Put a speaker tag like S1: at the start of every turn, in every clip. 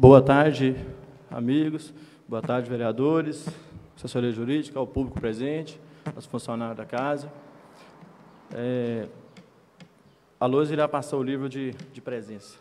S1: Boa tarde, amigos. Boa tarde, vereadores, assessoria jurídica, ao público presente, aos funcionários da casa. A Luz irá passar o livro de presença.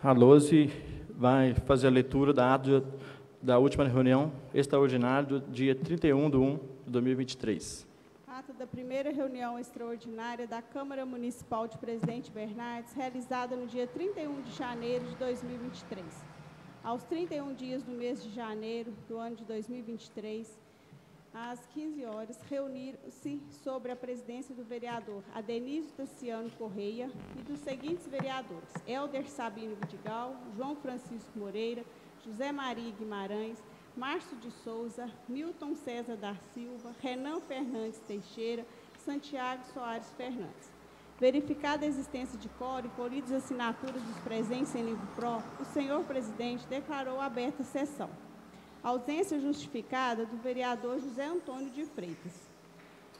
S1: A Lose vai fazer a leitura da ata da última reunião extraordinária do dia 31/1/2023.
S2: Ata da primeira reunião extraordinária da Câmara Municipal de Presidente Bernardes, realizada no dia 31 de janeiro de 2023. Aos 31 dias do mês de janeiro do ano de 2023, às 15 horas, reuniram-se sobre a presidência do vereador Adenísio Tassiano Correia e dos seguintes vereadores: Helder Sabino Vidigal, João Francisco Moreira, José Maria Guimarães, Márcio de Souza, Milton César da Silva, Renan Fernandes Teixeira, Santiago Soares Fernandes. Verificada a existência de quórum e colhidas as assinaturas dos presentes em livro pró, o senhor presidente declarou aberta a sessão. Ausência justificada do vereador José Antônio de Freitas.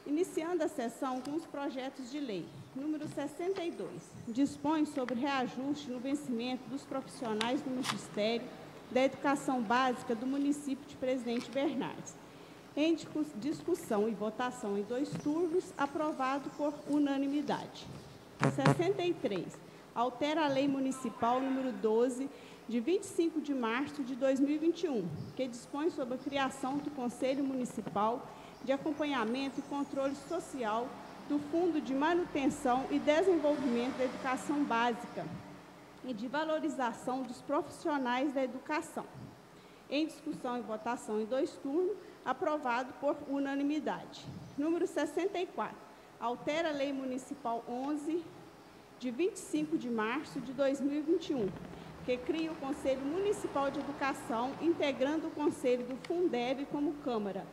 S2: Iniciando a sessão com os projetos de lei. Número 62, dispõe sobre reajuste no vencimento dos profissionais do Magistério da Educação Básica do município de Presidente Bernardes. Em discussão e votação em 2 turnos, aprovado por unanimidade. 63, altera a Lei Municipal número 12, de 25 de março de 2021, que dispõe sobre a criação do Conselho Municipal de Acompanhamento e Controle Social do Fundo de Manutenção e Desenvolvimento da Educação Básica e de valorização dos profissionais da educação. Em discussão e votação em 2 turnos, aprovado por unanimidade. Número 64, altera a Lei Municipal 11, de 25 de março de 2021, que cria o Conselho Municipal de Educação, integrando o Conselho do Fundeb como Câmara.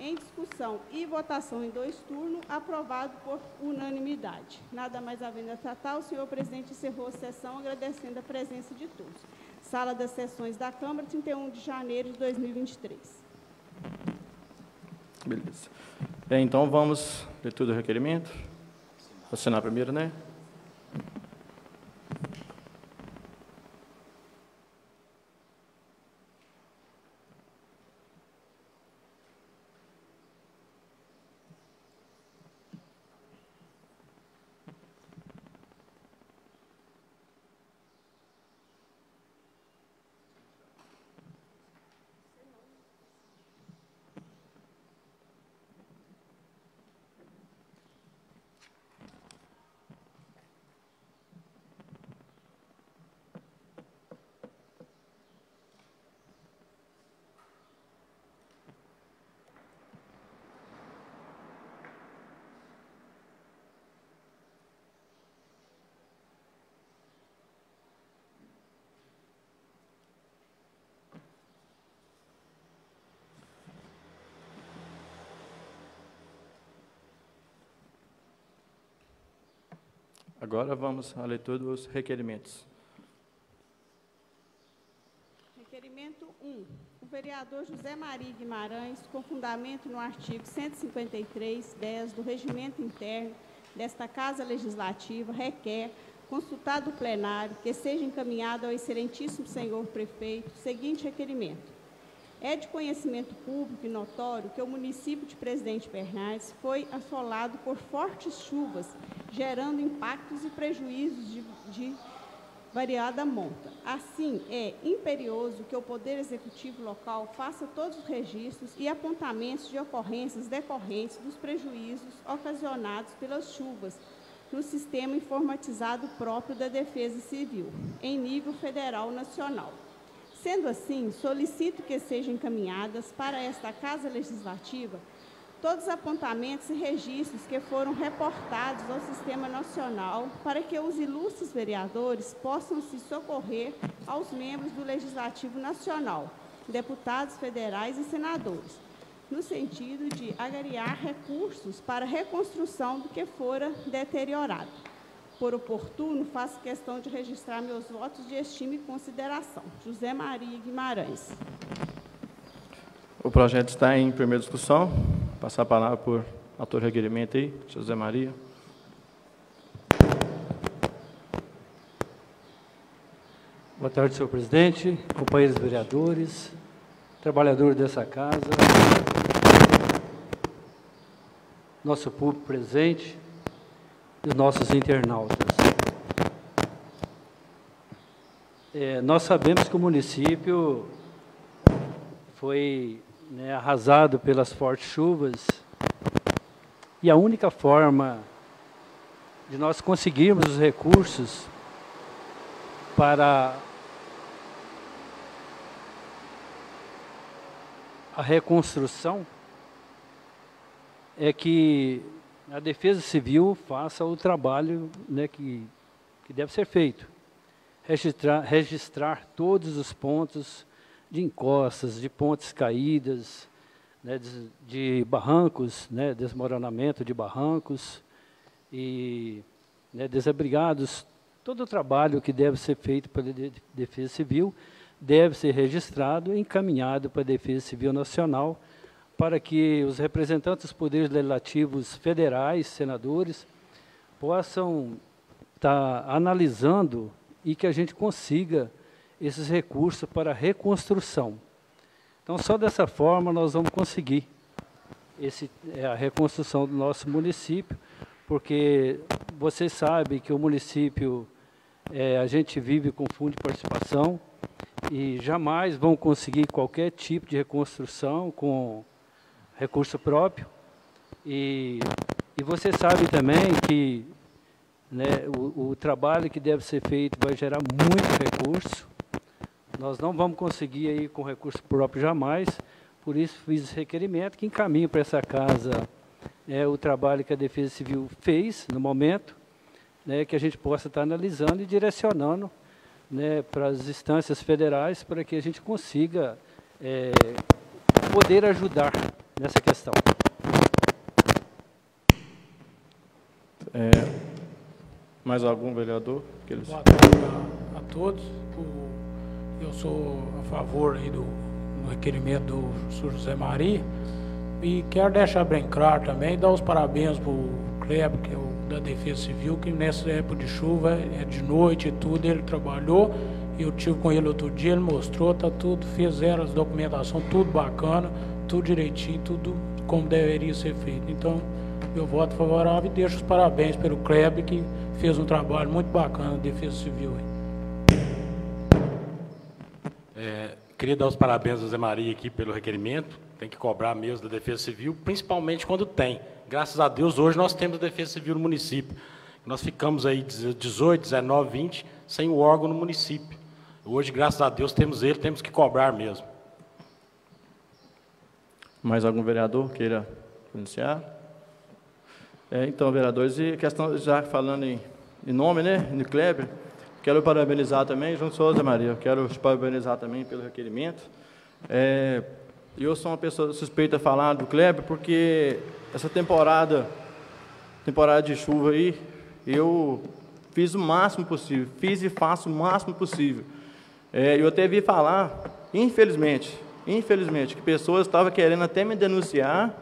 S2: Em discussão e votação em 2 turnos, aprovado por unanimidade. Nada mais havendo a tratar, o senhor presidente encerrou a sessão, agradecendo a presença de todos. Sala das Sessões da Câmara, 31 de janeiro de 2023.
S1: Beleza. Então, vamos leitura do requerimento. Vou assinar primeiro, né? Agora vamos à leitura dos requerimentos.
S2: Requerimento 1. O vereador José Maria Guimarães, com fundamento no artigo 153(10) do Regimento Interno desta Casa Legislativa, requer, consultado o plenário, que seja encaminhado ao excelentíssimo senhor prefeito o seguinte requerimento. É de conhecimento público e notório que o município de Presidente Bernardes foi assolado por fortes chuvas, gerando impactos e prejuízos de variada monta. Assim, é imperioso que o Poder Executivo local faça todos os registros e apontamentos de ocorrências decorrentes dos prejuízos ocasionados pelas chuvas no sistema informatizado próprio da Defesa Civil, em nível federal nacional. Sendo assim, solicito que sejam encaminhadas para esta Casa Legislativa todos os apontamentos e registros que foram reportados ao Sistema Nacional para que os ilustres vereadores possam se socorrer aos membros do Legislativo Nacional, deputados federais e senadores, no sentido de agariar recursos para a reconstrução do que fora deteriorado. Por oportuno, faço questão de registrar meus votos de estima e consideração. José Maria Guimarães.
S1: O projeto está em primeira discussão. Passar a palavra por autor do requerimento aí, José Maria.
S3: Boa tarde, senhor presidente, companheiros vereadores, trabalhadores dessa casa, nosso público presente e os nossos internautas. Nós sabemos que o município foi arrasado pelas fortes chuvas, e a única forma de nós conseguirmos os recursos para a reconstrução é que a Defesa Civil faça o trabalho que deve ser feito. Registrar todos os pontos de encostas, de pontes caídas, de barrancos, desmoronamento de barrancos e desabrigados. Todo o trabalho que deve ser feito pela Defesa Civil deve ser registrado e encaminhado para a Defesa Civil Nacional para que os representantes dos poderes legislativos federais, senadores, possam estar analisando e que a gente consiga esses recursos para a reconstrução. Então, só dessa forma nós vamos conseguir a reconstrução do nosso município, porque vocês sabem que o município, a gente vive com fundo de participação e jamais vão conseguir qualquer tipo de reconstrução com recurso próprio. E você sabe também que o trabalho que deve ser feito vai gerar muito recurso. Nós não vamos conseguir aí com recurso próprio jamais, por isso fiz esse requerimento que encaminho para essa casa o trabalho que a Defesa Civil fez no momento, que a gente possa estar analisando e direcionando para as instâncias federais para que a gente consiga poder ajudar nessa questão.
S1: Mais algum vereador?
S4: Boa tarde a todos. Eu sou a favor aí do requerimento do senhor José Maria e quero deixar bem claro também, dar os parabéns para o Kleber, que é o da Defesa Civil, que nessa época de chuva, de noite e tudo, ele trabalhou. Eu tive com ele outro dia, ele mostrou, tá tudo, fizeram as documentação, tudo bacana, tudo direitinho, tudo como deveria ser feito. Então, meu voto favorável e deixo os parabéns pelo Kleber, que fez um trabalho muito bacana na Defesa Civil.
S5: Queria dar os parabéns ao José Maria aqui pelo requerimento. Tem que cobrar mesmo da Defesa Civil, principalmente quando tem. Graças a Deus, hoje nós temos a Defesa Civil no município. Nós ficamos aí 18, 19, 20 sem o órgão no município. Hoje, graças a Deus, temos ele, temos que cobrar mesmo.
S1: Mais algum vereador queira iniciar? Então, vereadores, e questão, já falando em nome, no Kleber, quero parabenizar também, junto com o José Maria, quero te parabenizar também pelo requerimento. Eu sou uma pessoa suspeita a falar do Kleber, porque essa temporada de chuva aí, eu fiz o máximo possível, fiz e faço o máximo possível. Eu até vi falar infelizmente, que pessoas estavam querendo até me denunciar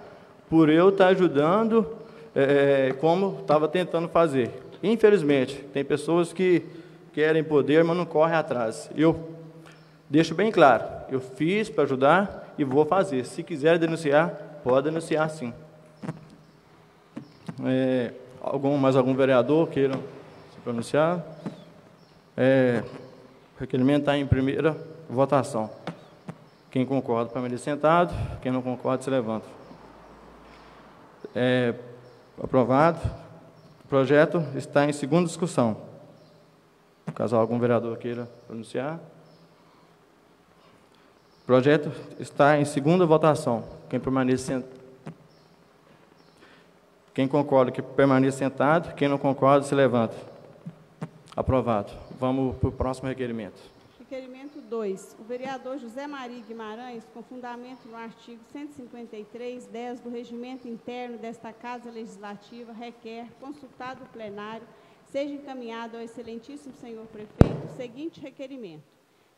S1: por eu estar ajudando, como estava tentando fazer. Infelizmente, tem pessoas que querem poder, mas não correm atrás. Eu deixo bem claro, eu fiz para ajudar e vou fazer. Se quiser denunciar, pode denunciar sim. Mais algum vereador queira se pronunciar? O requerimento está em primeira votação. Quem concorda, permanece sentado. Quem não concorda, se levanta. Aprovado. O projeto está em segunda discussão. Caso algum vereador queira pronunciar. O projeto está em segunda votação. Quem permanece sentado. Quem concorda que permaneça sentado, quem não concorda, se levanta. Aprovado. Vamos para o próximo requerimento.
S2: Requerimento 2. O vereador José Maria Guimarães, com fundamento no artigo 153(10) do Regimento Interno desta Casa Legislativa, requer, consultado o plenário, seja encaminhado ao excelentíssimo senhor prefeito o seguinte requerimento: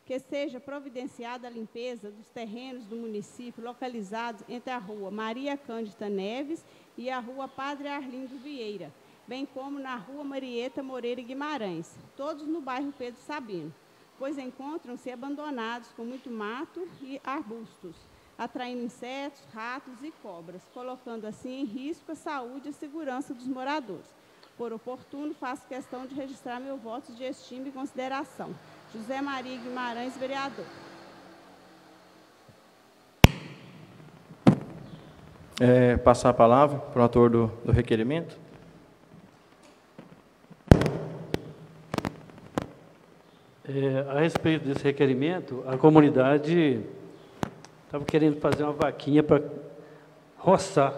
S2: que seja providenciada a limpeza dos terrenos do município localizados entre a rua Maria Cândida Neves e a rua Padre Arlindo Vieira, bem como na rua Marieta Moreira Guimarães, todos no bairro Pedro Sabino, pois encontram-se abandonados com muito mato e arbustos, atraindo insetos, ratos e cobras, colocando assim em risco a saúde e a segurança dos moradores. Por oportuno, faço questão de registrar meu voto de estima e consideração. José Maria Guimarães, vereador.
S1: Passar a palavra para o autor do requerimento.
S3: A respeito desse requerimento, a comunidade estava querendo fazer uma vaquinha para roçar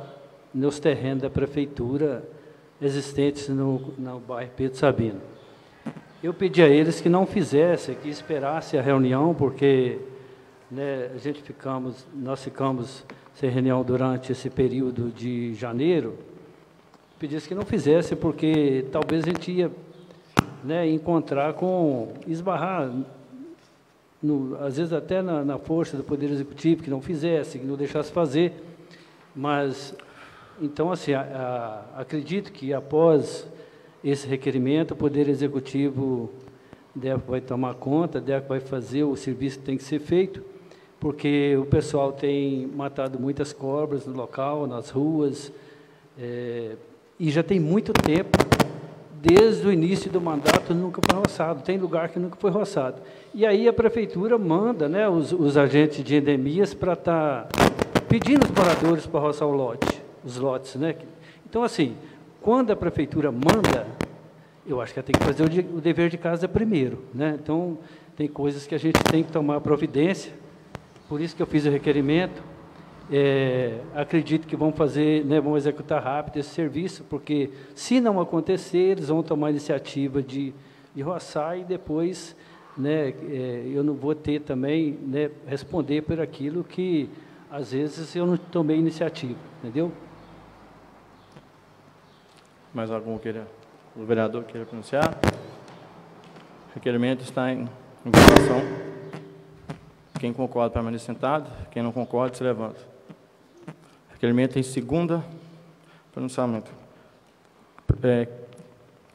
S3: nos terrenos da prefeitura existentes no bairro Pedro Sabino. Eu pedi a eles que não fizessem, que esperassem a reunião, porque nós ficamos sem reunião durante esse período de janeiro. Pedisse que não fizessem, porque talvez a gente ia encontrar esbarrar, às vezes até na força do Poder Executivo, que não fizesse, que não deixasse fazer. Mas, então, assim, acredito que após esse requerimento, o Poder Executivo vai tomar conta, vai fazer o serviço que tem que ser feito, porque o pessoal tem matado muitas cobras no local, nas ruas, e já tem muito tempo, desde o início do mandato, nunca foi roçado. Tem lugar que nunca foi roçado. E aí a prefeitura manda os agentes de endemias para estar pedindo os moradores para roçar os lotes. Então, assim, quando a prefeitura manda, eu acho que ela tem que fazer o dever de casa primeiro. Então, tem coisas que a gente tem que tomar providência, por isso que eu fiz o requerimento. Acredito que vão executar rápido esse serviço, porque, se não acontecer, eles vão tomar a iniciativa de roçar e depois eu não vou ter também responder por aquilo que, às vezes, eu não tomei iniciativa, entendeu?
S1: Mais algum o vereador queira pronunciar? O requerimento está em votação. Quem concorda, permanece sentado. Quem não concorda, se levanta. Requerimento em segunda pronunciamento.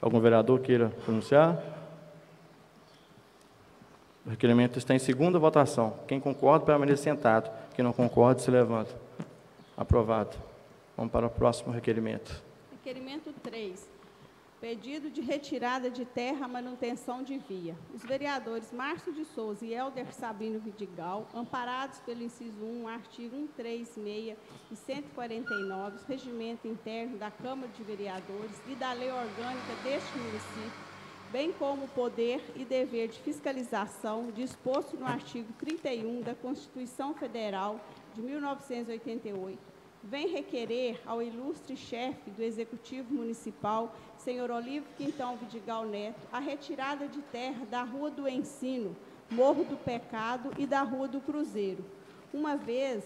S1: Algum vereador queira pronunciar? O requerimento está em segunda votação. Quem concorda, permanece sentado. Quem não concorda, se levanta. Aprovado. Vamos para o próximo requerimento.
S2: Requerimento 3. Pedido de retirada de terra, manutenção de via. Os vereadores Márcio de Souza e Helder Sabino Vidigal, amparados pelo inciso 1, artigo 136 e 149, do Regimento Interno da Câmara de Vereadores e da Lei Orgânica deste município, bem como o poder e dever de fiscalização disposto no artigo 31 da Constituição Federal de 1988, vem requerer ao ilustre chefe do Executivo Municipal, senhor Olívio Quintão Vidigal Neto, a retirada de terra da Rua do Ensino, Morro do Pecado e da Rua do Cruzeiro, uma vez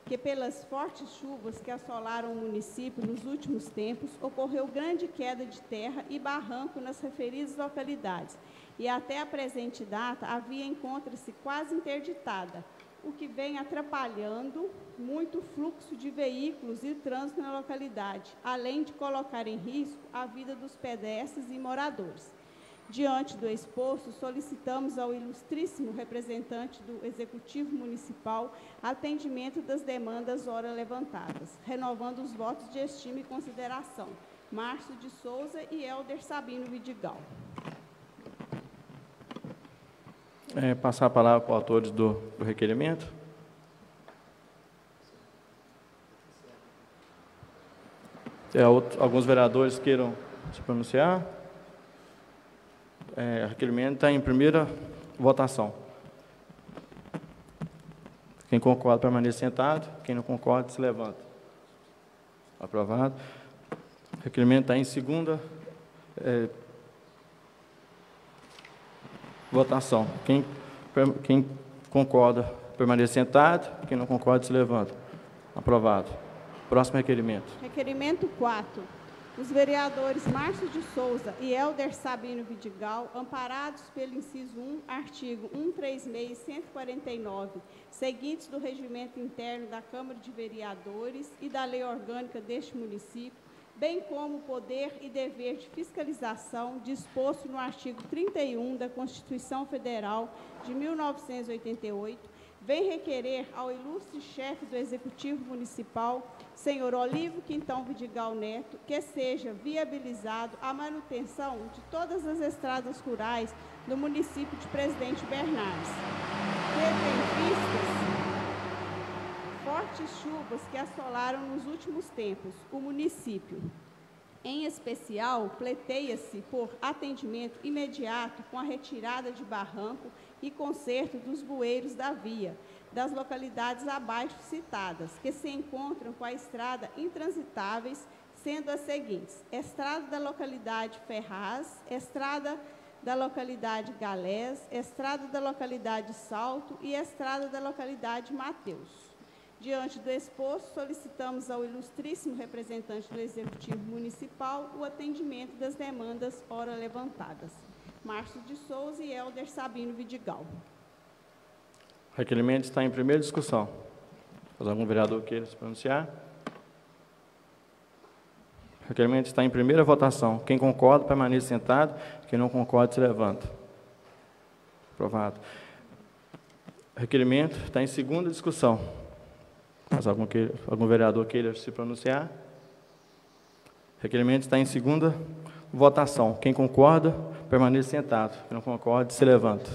S2: que, pelas fortes chuvas que assolaram o município nos últimos tempos, ocorreu grande queda de terra e barranco nas referidas localidades, e até a presente data a via encontra-se quase interditada, o que vem atrapalhando muito o fluxo de veículos e trânsito na localidade, além de colocar em risco a vida dos pedestres e moradores. Diante do exposto, solicitamos ao ilustríssimo representante do Executivo Municipal atendimento das demandas ora levantadas, renovando os votos de estima e consideração. Márcio de Souza e Helder Sabino Vidigal.
S1: Passar a palavra para os autores do requerimento. Alguns vereadores queiram se pronunciar. O requerimento está em primeira votação. Quem concorda, permaneça sentado. Quem não concorda, se levanta. Aprovado. O requerimento está em segunda votação. Quem concorda, permaneça sentado. Quem não concorda, se levanta. Aprovado. Próximo requerimento.
S2: Requerimento 4. Os vereadores Márcio de Souza e Helder Sabino Vidigal, amparados pelo inciso 1, artigo 136 e 149, seguintes do regimento interno da Câmara de Vereadores e da lei orgânica deste município, bem como o poder e dever de fiscalização disposto no artigo 31 da Constituição Federal de 1988, vem requerer ao ilustre chefe do Executivo Municipal, senhor Olívio Quintão Vidigal Neto, que seja viabilizado a manutenção de todas as estradas rurais do município de Presidente Bernardes, tendo em vistas fortes chuvas que assolaram nos últimos tempos o município. Em especial, pleiteia-se por atendimento imediato com a retirada de barranco e conserto dos bueiros da via, das localidades abaixo citadas, que se encontram com a estrada intransitáveis, sendo as seguintes: estrada da localidade Ferraz, estrada da localidade Galés, estrada da localidade Salto e estrada da localidade Mateus. Diante do exposto, solicitamos ao ilustríssimo representante do Executivo Municipal o atendimento das demandas ora levantadas. Márcio de Souza e Helder Sabino Vidigal.
S1: O requerimento está em primeira discussão. Mas algum vereador queira se pronunciar? O requerimento está em primeira votação. Quem concorda, permaneça sentado. Quem não concorda, se levanta. Aprovado. O requerimento está em segunda discussão. Mas algum vereador queira se pronunciar? O requerimento está em segunda votação. Quem concorda, permaneça sentado. Quem não concorda, se levanta.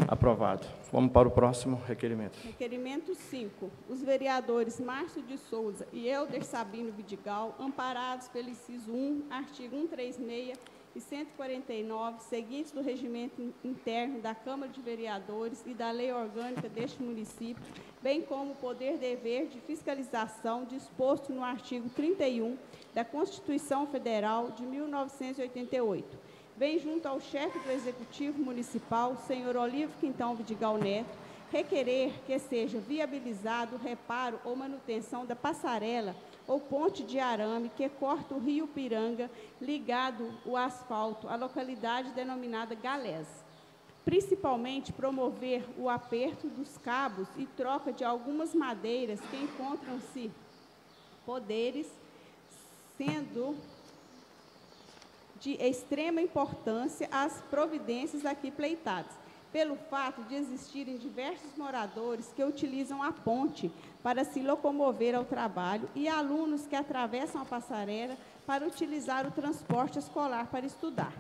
S1: Aprovado. Vamos para o próximo requerimento.
S2: Requerimento 5. Os vereadores Márcio de Souza e Helder Sabino Vidigal, amparados pelo inciso 1, artigo 136 e 149, seguintes do regimento interno da Câmara de Vereadores e da lei orgânica deste município, bem como o poder-dever de fiscalização disposto no artigo 31 da Constituição Federal de 1988. Vem junto ao chefe do Executivo Municipal, senhor Olívio Quintão Vidigal Neto, requerer que seja viabilizado o reparo ou manutenção da passarela ou ponte de arame que corta o rio Piranga, ligado o asfalto à localidade denominada Galés. Principalmente promover o aperto dos cabos e troca de algumas madeiras que encontram-se poderes, sendo de extrema importância as providências aqui pleitadas, pelo fato de existirem diversos moradores que utilizam a ponte para se locomover ao trabalho e alunos que atravessam a passarela para utilizar o transporte escolar para estudar.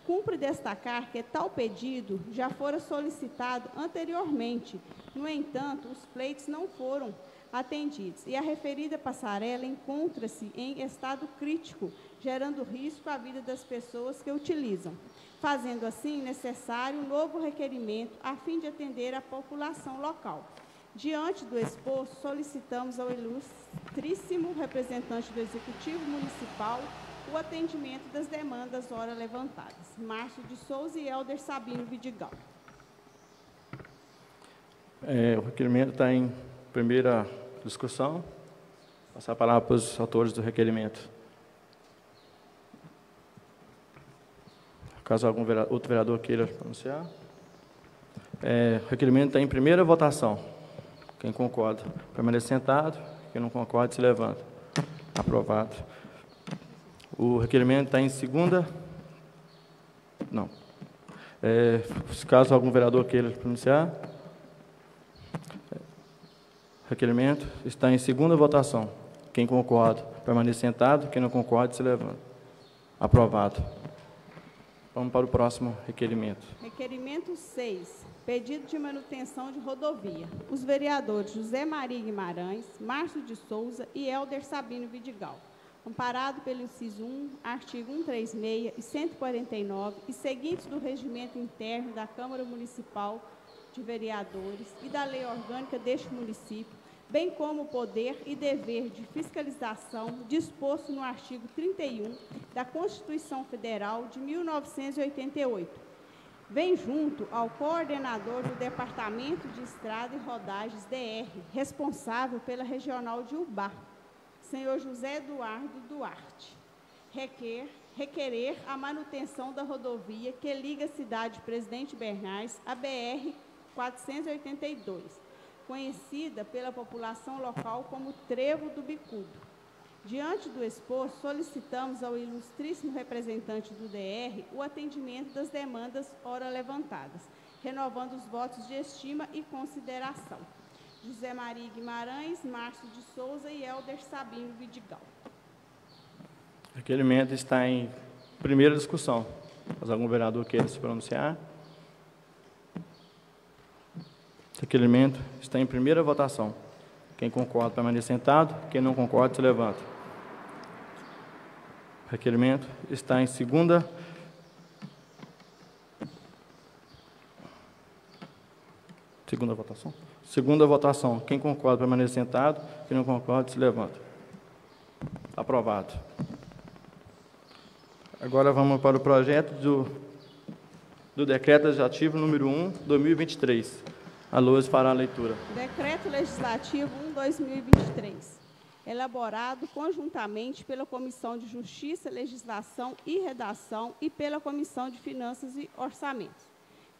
S2: Cumpre destacar que tal pedido já fora solicitado anteriormente, no entanto, os pleitos não foram atendidos e a referida passarela encontra-se em estado crítico, gerando risco à vida das pessoas que utilizam, fazendo assim necessário um novo requerimento a fim de atender a população local. Diante do exposto, solicitamos ao ilustríssimo representante do Executivo Municipal o atendimento das demandas ora levantadas. Márcio de Souza e Helder Sabino Vidigal.
S1: O requerimento está em primeira discussão. Passar a palavra para os autores do requerimento. Caso algum outro vereador queira pronunciar. O requerimento está em primeira votação. Quem concorda, permanece sentado. Quem não concorda, se levanta. Aprovado. O requerimento está em segunda... Não. Caso algum vereador queira pronunciar. O requerimento está em segunda votação. Quem concorda, permanece sentado. Quem não concorda, se levanta. Aprovado. Vamos para o próximo requerimento.
S2: Requerimento 6. Pedido de manutenção de rodovia. Os vereadores José Maria Guimarães, Márcio de Souza e Helder Sabino Vidigal. Amparado pelo inciso 1, artigo 136 e 149 e seguintes do regimento interno da Câmara Municipal de Vereadores e da Lei Orgânica deste município, bem como o poder e dever de fiscalização disposto no artigo 31 da Constituição Federal de 1988. Vem junto ao coordenador do Departamento de Estrada e Rodagens, DR, responsável pela Regional de Ubá, senhor José Eduardo Duarte, requerer a manutenção da rodovia que liga a cidade Presidente Bernardes à BR-482, conhecida pela população local como Trevo do Bicudo. Diante do exposto, solicitamos ao ilustríssimo representante do DR o atendimento das demandas ora levantadas, renovando os votos de estima e consideração. José Maria Guimarães, Márcio de Souza e Helder Sabino Vidigal.
S1: O requerimento está em primeira discussão. Mas algum vereador queira se pronunciar? O requerimento está em primeira votação. Quem concorda, permanece sentado. Quem não concorda, se levanta. O requerimento está em segunda votação. Segunda votação. Quem concorda, permanece sentado. Quem não concorda, se levanta. Aprovado. Agora vamos para o projeto do Decreto Legislativo número 1/2023. A Lourdes fará a leitura.
S2: Decreto Legislativo 1/2023, elaborado conjuntamente pela Comissão de Justiça, Legislação e Redação e pela Comissão de Finanças e Orçamentos.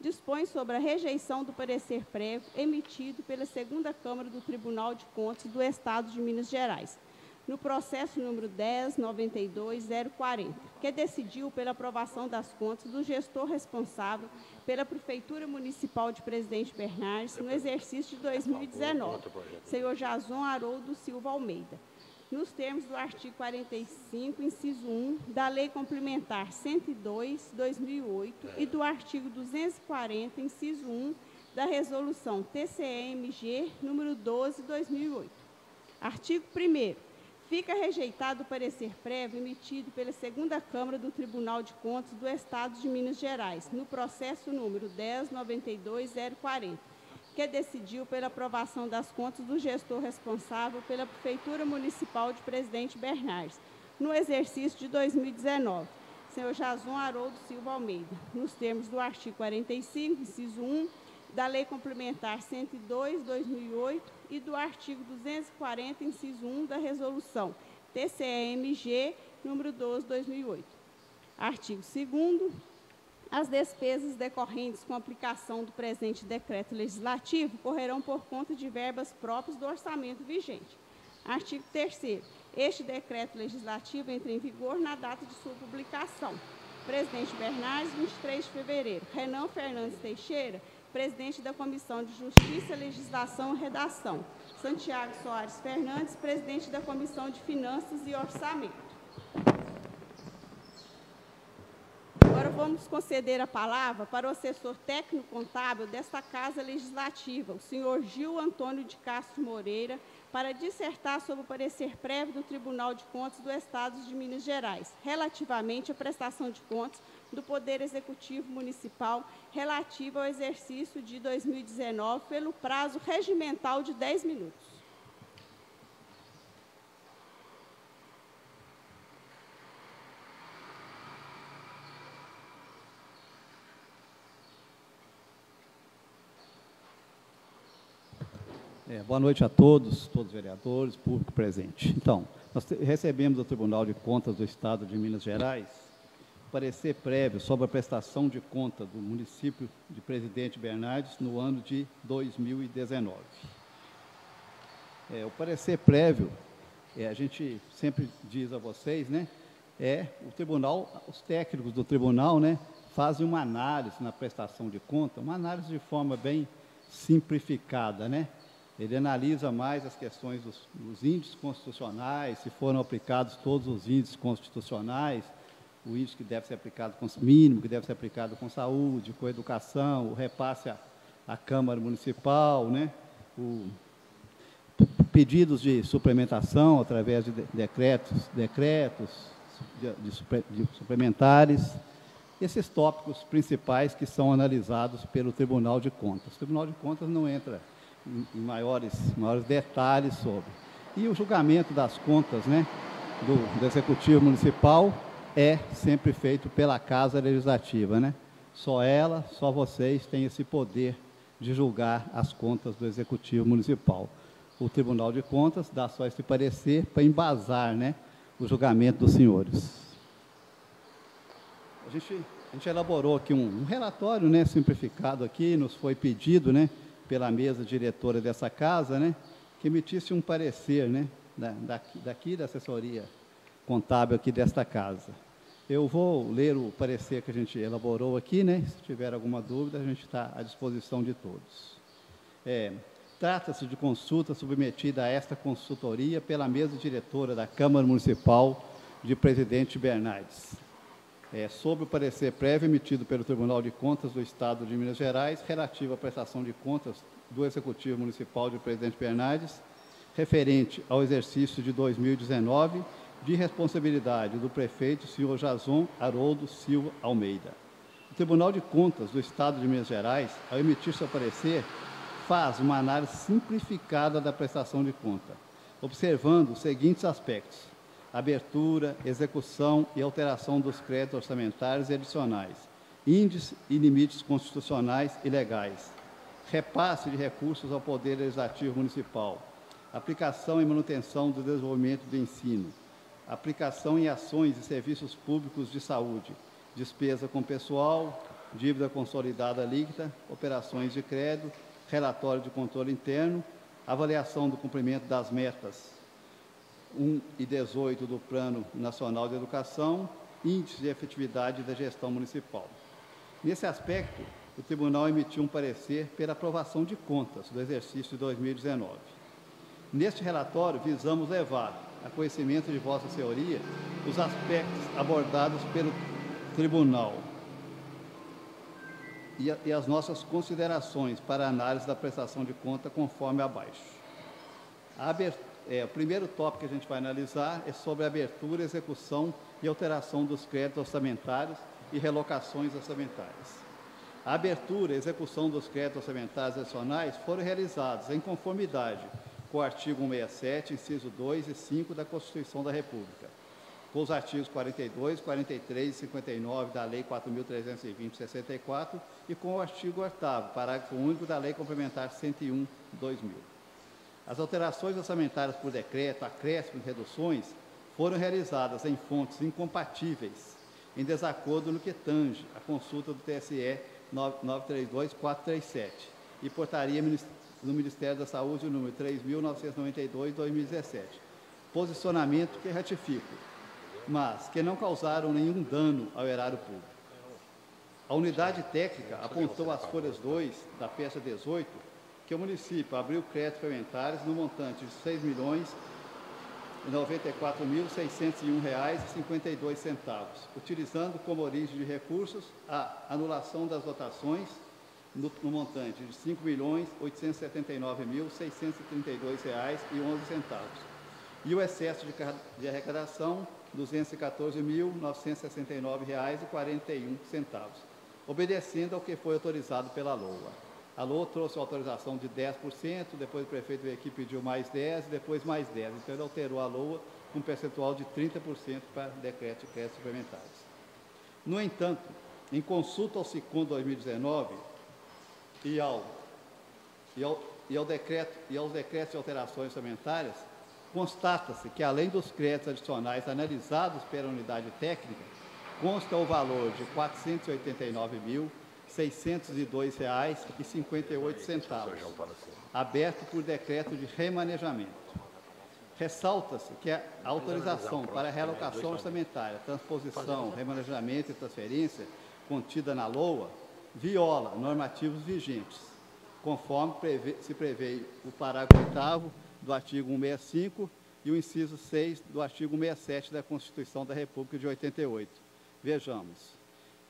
S2: Dispõe sobre a rejeição do parecer prévio emitido pela Segunda Câmara do Tribunal de Contas do Estado de Minas Gerais, no processo número 10.92.040, que decidiu pela aprovação das contas do gestor responsável pela Prefeitura Municipal de Presidente Bernardes no exercício de 2019, senhor Jason Haroldo Silva Almeida, nos termos do artigo 45, inciso 1, da Lei Complementar 102/2008 e do artigo 240, inciso 1, da Resolução TCE-MG número 12/2008. Artigo 1º. Fica rejeitado o parecer prévio emitido pela Segunda Câmara do Tribunal de Contas do Estado de Minas Gerais, no processo número 10.92.040, que decidiu pela aprovação das contas do gestor responsável pela Prefeitura Municipal de Presidente Bernardes, no exercício de 2019, senhor Jason Haroldo Silva Almeida, nos termos do artigo 45, inciso 1, da Lei Complementar 102/2008 e do artigo 240, inciso 1, da Resolução TCE-MG número 12/2008. Artigo 2º. As despesas decorrentes com a aplicação do presente decreto legislativo correrão por conta de verbas próprias do orçamento vigente. Artigo 3º. Este decreto legislativo entra em vigor na data de sua publicação. Presidente Bernardes, 23 de fevereiro. Renan Fernandes Teixeira, presidente da Comissão de Justiça, Legislação e Redação. Santiago Soares Fernandes, presidente da Comissão de Finanças e Orçamento. Agora vamos conceder a palavra para o assessor técnico-contábil desta Casa Legislativa, o senhor Gil Antônio de Castro Moreira, para dissertar sobre o parecer prévio do Tribunal de Contas do Estado de Minas Gerais, relativamente à prestação de contas do Poder Executivo Municipal relativa ao exercício de 2019 pelo prazo regimental de 10 minutos.
S6: Boa noite a todos os vereadores, público presente. Então, nós recebemos do Tribunal de Contas do Estado de Minas Gerais parecer prévio sobre a prestação de conta do município de Presidente Bernardes no ano de 2019. O parecer prévio, a gente sempre diz a vocês, né, o tribunal, os técnicos do tribunal, né, fazem uma análise na prestação de conta, uma análise de forma bem simplificada, né? Ele analisa mais as questões dos índices constitucionais, se foram aplicados todos os índices constitucionais, o índice que deve ser aplicado com mínimo, que deve ser aplicado com saúde, com educação, o repasse à Câmara Municipal, né? Pedidos de suplementação através de decretos de suplementares, esses tópicos principais que são analisados pelo Tribunal de Contas. O Tribunal de Contas não entra em maiores detalhes sobre. E o julgamento das contas, né, do Executivo Municipal é sempre feito pela Casa Legislativa, né? Só ela, só vocês têm esse poder de julgar as contas do Executivo Municipal. O Tribunal de Contas dá só esse parecer para embasar, né, o julgamento dos senhores. A gente elaborou aqui um relatório, né, simplificado aqui, nos foi pedido, né, pela mesa diretora dessa casa, né, que emitisse um parecer, né, daqui da assessoria contábil aqui desta casa. Eu vou ler o parecer que a gente elaborou aqui, né, se tiver alguma dúvida, a gente está à disposição de todos. Trata-se de consulta submetida a esta consultoria pela mesa diretora da Câmara Municipal de Presidente Bernardes. Sobre o parecer prévio emitido pelo Tribunal de Contas do Estado de Minas Gerais, relativo à prestação de contas do Executivo Municipal de Presidente Bernardes, referente ao exercício de 2019, de responsabilidade do prefeito, senhor Jason Haroldo Silva Almeida. O Tribunal de Contas do Estado de Minas Gerais, ao emitir seu parecer, faz uma análise simplificada da prestação de conta, observando os seguintes aspectos: abertura, execução e alteração dos créditos orçamentários e adicionais, índices e limites constitucionais e legais, repasse de recursos ao Poder Legislativo Municipal, aplicação e manutenção do desenvolvimento do ensino, aplicação em ações e serviços públicos de saúde, despesa com pessoal, dívida consolidada líquida, operações de crédito, relatório de controle interno, avaliação do cumprimento das metas 1 e 18 do Plano Nacional de Educação, índice de efetividade da gestão municipal. Nesse aspecto, o Tribunal emitiu um parecer pela aprovação de contas do exercício de 2019. Neste relatório, visamos levar a conhecimento de Vossa Senhoria os aspectos abordados pelo Tribunal e as nossas considerações para a análise da prestação de conta conforme abaixo. O primeiro tópico que a gente vai analisar é sobre a abertura, execução e alteração dos créditos orçamentários e relocações orçamentárias. A abertura e execução dos créditos orçamentários adicionais foram realizados em conformidade com o artigo 167, inciso 2 e 5 da Constituição da República, com os artigos 42, 43 e 59 da Lei 4.320/64 e com o artigo 8º, parágrafo único da Lei Complementar 101/2000. As alterações orçamentárias por decreto, acréscimos e reduções foram realizadas em fontes incompatíveis, em desacordo no que tange a consulta do TSE 932-437 e portaria do Ministério da Saúde, número 3.992/2017. Posicionamento que ratifico, mas que não causaram nenhum dano ao erário público. A unidade técnica apontou às folhas 2 da peça 18 que o município abriu créditos suplementares no montante de R$ 6.094.601,52, utilizando como origem de recursos a anulação das dotações no montante de R$ 5.879.632,11 e o excesso de arrecadação R$ 214.969,41, obedecendo ao que foi autorizado pela LOA. A LOA trouxe a autorização de 10%, depois o prefeito veio aqui e pediu mais 10%, depois mais 10%. Então, ele alterou a LOA com um percentual de 30% para decreto de créditos suplementares. No entanto, em consulta ao SICOM 2019 e aos decretos de alterações orçamentárias, constata-se que, além dos créditos adicionais analisados pela unidade técnica, consta o valor de R$ 489.602,58, aberto por decreto de remanejamento. Ressalta-se que a autorização para realocação orçamentária, transposição, remanejamento e transferência contida na LOA viola normativos vigentes, conforme se prevê o parágrafo 8º do artigo 165 e o inciso 6 do artigo 167 da Constituição da República de 88. Vejamos.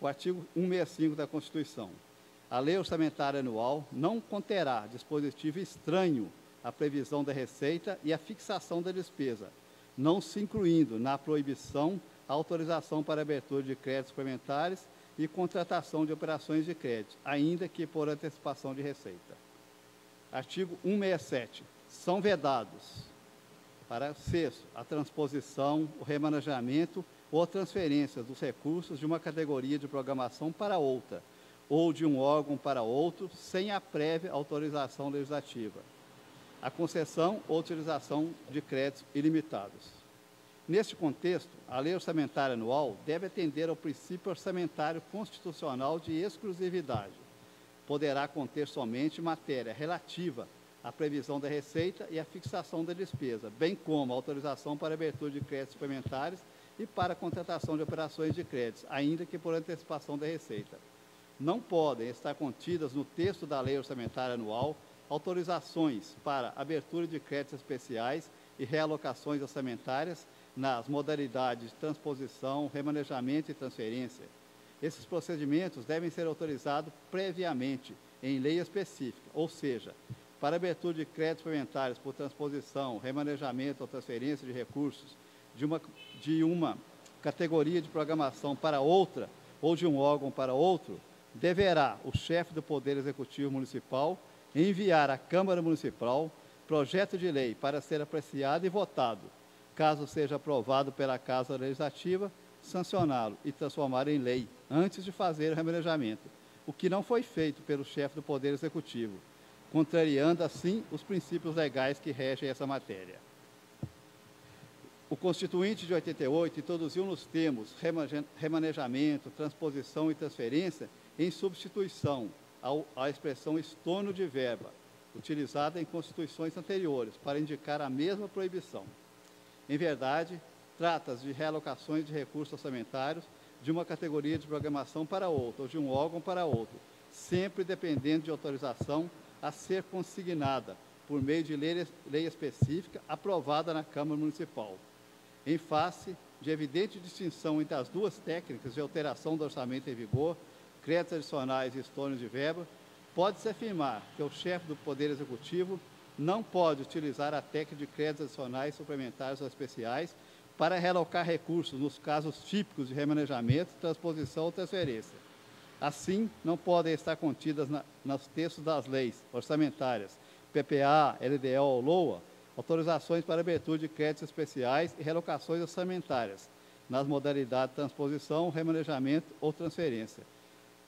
S6: O artigo 165 da Constituição. A lei orçamentária anual não conterá dispositivo estranho à previsão da receita e à fixação da despesa, não se incluindo na proibição a autorização para abertura de créditos suplementares e contratação de operações de crédito, ainda que por antecipação de receita. Artigo 167. São vedados, parágrafo 6º, a transposição, o remanejamento ou a transferência dos recursos de uma categoria de programação para outra, ou de um órgão para outro, sem a prévia autorização legislativa. A concessão ou utilização de créditos ilimitados. Neste contexto, a lei orçamentária anual deve atender ao princípio orçamentário constitucional de exclusividade. Poderá conter somente matéria relativa à previsão da receita e à fixação da despesa, bem como a autorização para abertura de créditos suplementares e para a contratação de operações de créditos, ainda que por antecipação da receita. Não podem estar contidas no texto da lei orçamentária anual autorizações para abertura de créditos especiais e realocações orçamentárias nas modalidades de transposição, remanejamento e transferência. Esses procedimentos devem ser autorizados previamente em lei específica, ou seja, para abertura de créditos suplementares por transposição, remanejamento ou transferência de recursos de uma categoria de programação para outra ou de um órgão para outro, deverá o chefe do Poder Executivo Municipal enviar à Câmara Municipal projeto de lei para ser apreciado e votado, caso seja aprovado pela Casa Legislativa, sancioná-lo e transformar em lei antes de fazer o remanejamento, o que não foi feito pelo chefe do Poder Executivo, contrariando assim os princípios legais que regem essa matéria. O Constituinte de 88 introduziu nos termos remanejamento, transposição e transferência em substituição à expressão estorno de verba, utilizada em constituições anteriores, para indicar a mesma proibição. Em verdade, trata-se de realocações de recursos orçamentários de uma categoria de programação para outra, ou de um órgão para outro, sempre dependendo de autorização a ser consignada por meio de lei específica aprovada na Câmara Municipal. Em face de evidente distinção entre as duas técnicas de alteração do orçamento em vigor, créditos adicionais e estornos de verba, pode-se afirmar que o chefe do Poder Executivo não pode utilizar a técnica de créditos adicionais, suplementares ou especiais para realocar recursos nos casos típicos de remanejamento, transposição ou transferência. Assim, não podem estar contidas nos textos das leis orçamentárias, PPA, LDO ou LOA, autorizações para abertura de créditos especiais e realocações orçamentárias, nas modalidades de transposição, remanejamento ou transferência.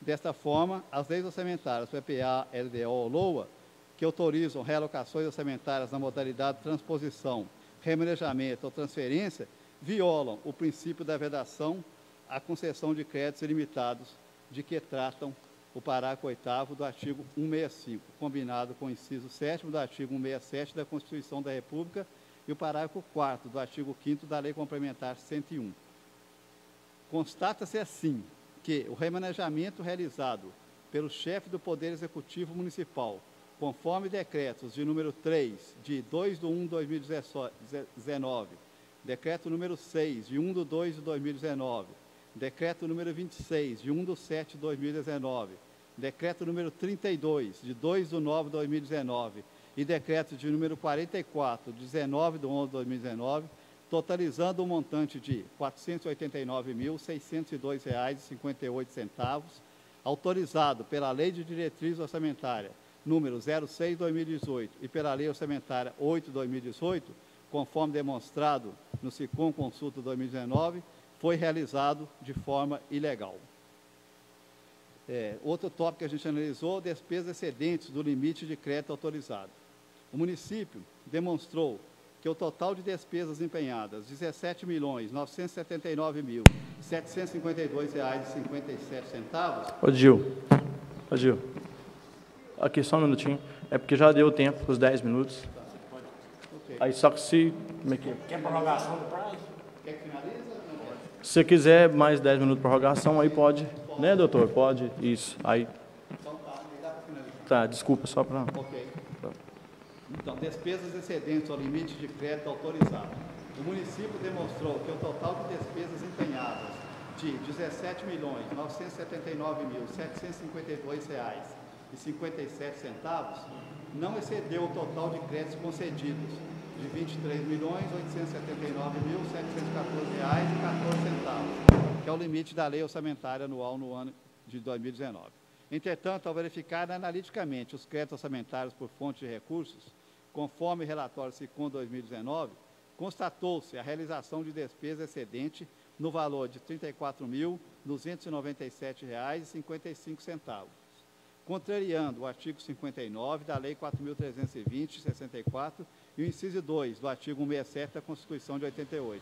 S6: Desta forma, as leis orçamentárias PPA, LDO ou LOA, que autorizam realocações orçamentárias na modalidade de transposição, remanejamento ou transferência, violam o princípio da vedação à concessão de créditos ilimitados, de que tratam o parágrafo 8º do artigo 165, combinado com o inciso 7º do artigo 167 da Constituição da República e o parágrafo 4º do artigo 5º da Lei Complementar 101. Constata-se assim que o remanejamento realizado pelo chefe do Poder Executivo Municipal, conforme decretos de número 3, de 2/1/2019, decreto número 6, de 1/2/2019, decreto número 26, de 1/7/2019, decreto número 32, de 2/9/2019 e decreto de número 44, de 19/11/2019, totalizando um montante de R$ 489.602,58, autorizado pela Lei de Diretriz Orçamentária número 06/2018 e pela Lei Orçamentária 8/2018, conforme demonstrado no SICOM Consulta 2019, foi realizado de forma ilegal. Outro tópico que a gente analisou, despesas excedentes do limite de crédito autorizado. O município demonstrou que o total de despesas empenhadas, R$ 17.979.752,57.
S1: Ô, Gil. Aqui, só um minutinho. É porque já deu tempo, os 10 minutos.
S6: Okay.
S1: Aí só que se... Como é que é?
S5: Quer prorrogação do prazo?
S6: Quer que finalize?
S1: Se você quiser mais 10 minutos de prorrogação, aí pode. Né, doutor? Pode. Isso. Aí.
S6: Então tá, aí dá para finalizar.
S1: Tá, desculpa, só para...
S6: Ok. Então, despesas excedentes ao limite de crédito autorizado. O município demonstrou que o total de despesas empenhadas de R$ 17.952.752,57 não excedeu o total de créditos concedidos de R$ 23.879.714,14, que é o limite da lei orçamentária anual no ano de 2019. Entretanto, ao verificar analiticamente os créditos orçamentários por fonte de recursos, conforme relatório SICOM 2019, constatou-se a realização de despesa excedente no valor de R$ 34.297,55, contrariando o artigo 59 da Lei 4.320/64 e o inciso 2 do artigo 167 da Constituição de 88.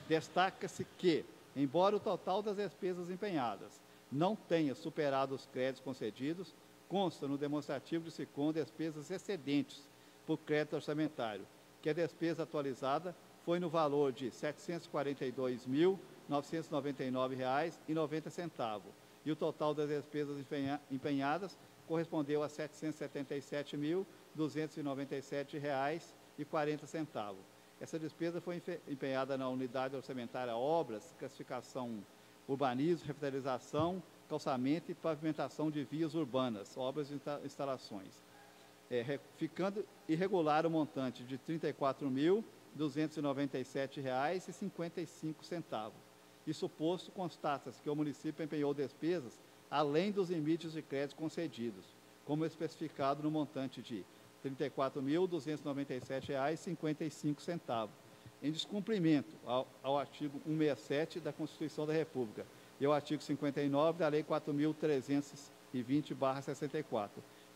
S6: Destaca-se que, embora o total das despesas empenhadas não tenha superado os créditos concedidos, consta no demonstrativo de SICOM despesas excedentes por crédito orçamentário, que a despesa atualizada foi no valor de R$ 742.999,90, e o total das despesas empenhadas correspondeu a R$ 777.297,40. Essa despesa foi empenhada na unidade orçamentária Obras, classificação urbanismo, revitalização, calçamento e pavimentação de vias urbanas, obras e instalações. Ficando irregular o montante de R$ 34.297,55. Isso posto, constata-se que o município empenhou despesas além dos limites de crédito concedidos, como especificado no montante de R$ 34.297,55, em descumprimento ao artigo 167 da Constituição da República e ao artigo 59 da Lei 4.320/64,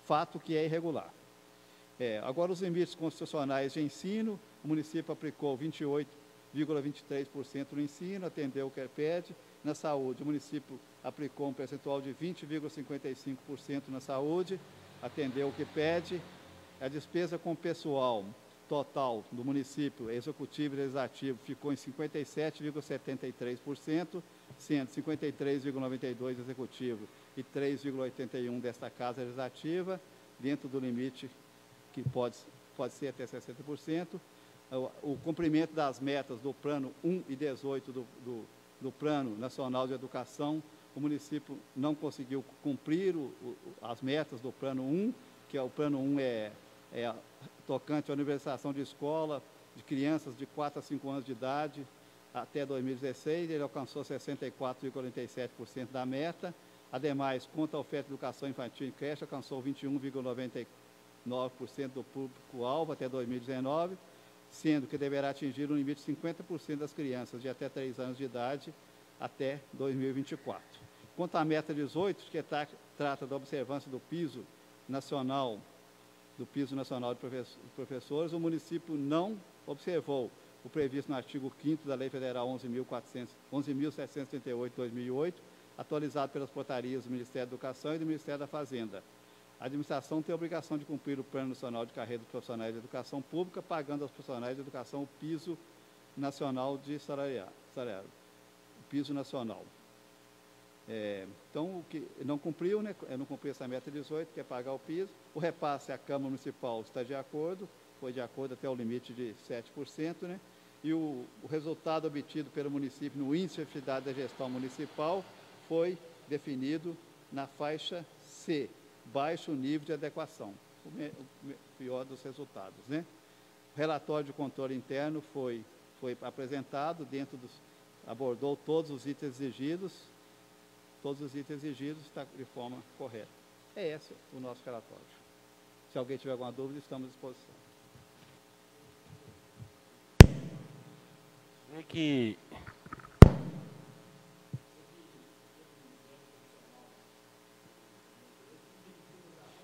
S6: fato que é irregular. Agora, os limites constitucionais de ensino, o município aplicou 28,23% no ensino, atendeu o que pede. Na saúde, o município aplicou um percentual de 20,55% na saúde, atendeu o que pede. A despesa com pessoal total do município, executivo e legislativo, ficou em 57,73%, sendo 53,92% executivo e 3,81% desta Casa Legislativa, dentro do limite que pode ser até 60%. O cumprimento das metas do Plano 1 e 18 do Plano Nacional de Educação, o município não conseguiu cumprir as metas do Plano 1, que é o Plano 1 tocante à universalização de escola de crianças de 4 a 5 anos de idade até 2016, ele alcançou 64,47% da meta. Ademais, quanto à oferta de educação infantil em creche, alcançou 21,99% do público-alvo até 2019, sendo que deverá atingir um limite de 50% das crianças de até 3 anos de idade até 2024. Quanto à meta 18, que trata da observância do piso nacional de professores, o município não observou o previsto no artigo 5º da Lei Federal 11.738/2008, atualizado pelas portarias do Ministério da Educação e do Ministério da Fazenda. A administração tem a obrigação de cumprir o Plano Nacional de Carreira dos Profissionais de Educação Pública, pagando aos profissionais de educação o piso nacional de salariado, o piso nacional. Então, o que não cumpriu, né, não cumpriu essa meta 18, que é pagar o piso. O repasse à Câmara Municipal está de acordo, foi de acordo até o limite de 7%, né? E o resultado obtido pelo município no índice de eficiência da gestão municipal foi definido na faixa C, baixo nível de adequação, o pior dos resultados, né? O relatório de controle interno foi apresentado, abordou todos os itens exigidos, está de forma correta. É esse o nosso relatório. Se alguém tiver alguma dúvida, estamos à disposição.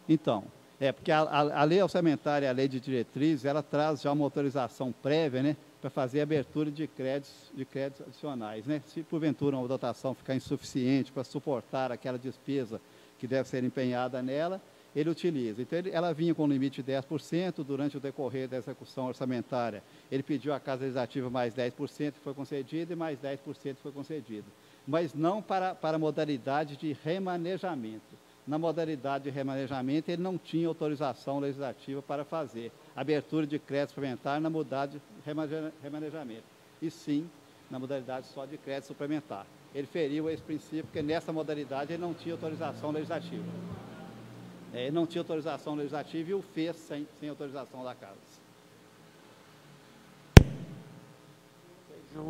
S6: Então, Porque a lei orçamentária, a lei de diretrizes, ela traz já uma autorização prévia, né, para fazer abertura de créditos adicionais, né? Se porventura uma dotação ficar insuficiente para suportar aquela despesa que deve ser empenhada nela, ele utiliza. Então, ela vinha com um limite de 10%, durante o decorrer da execução orçamentária, ele pediu à Casa Legislativa mais 10%, que foi concedido, e mais 10% foi concedido. Mas não para a modalidade de remanejamento. Na modalidade de remanejamento, ele não tinha autorização legislativa para fazer abertura de crédito suplementar na modalidade de remanejamento, e sim na modalidade só de crédito suplementar. Ele feriu esse princípio, porque nessa modalidade ele não tinha autorização legislativa. Ele não tinha autorização legislativa e o fez sem autorização da Casa.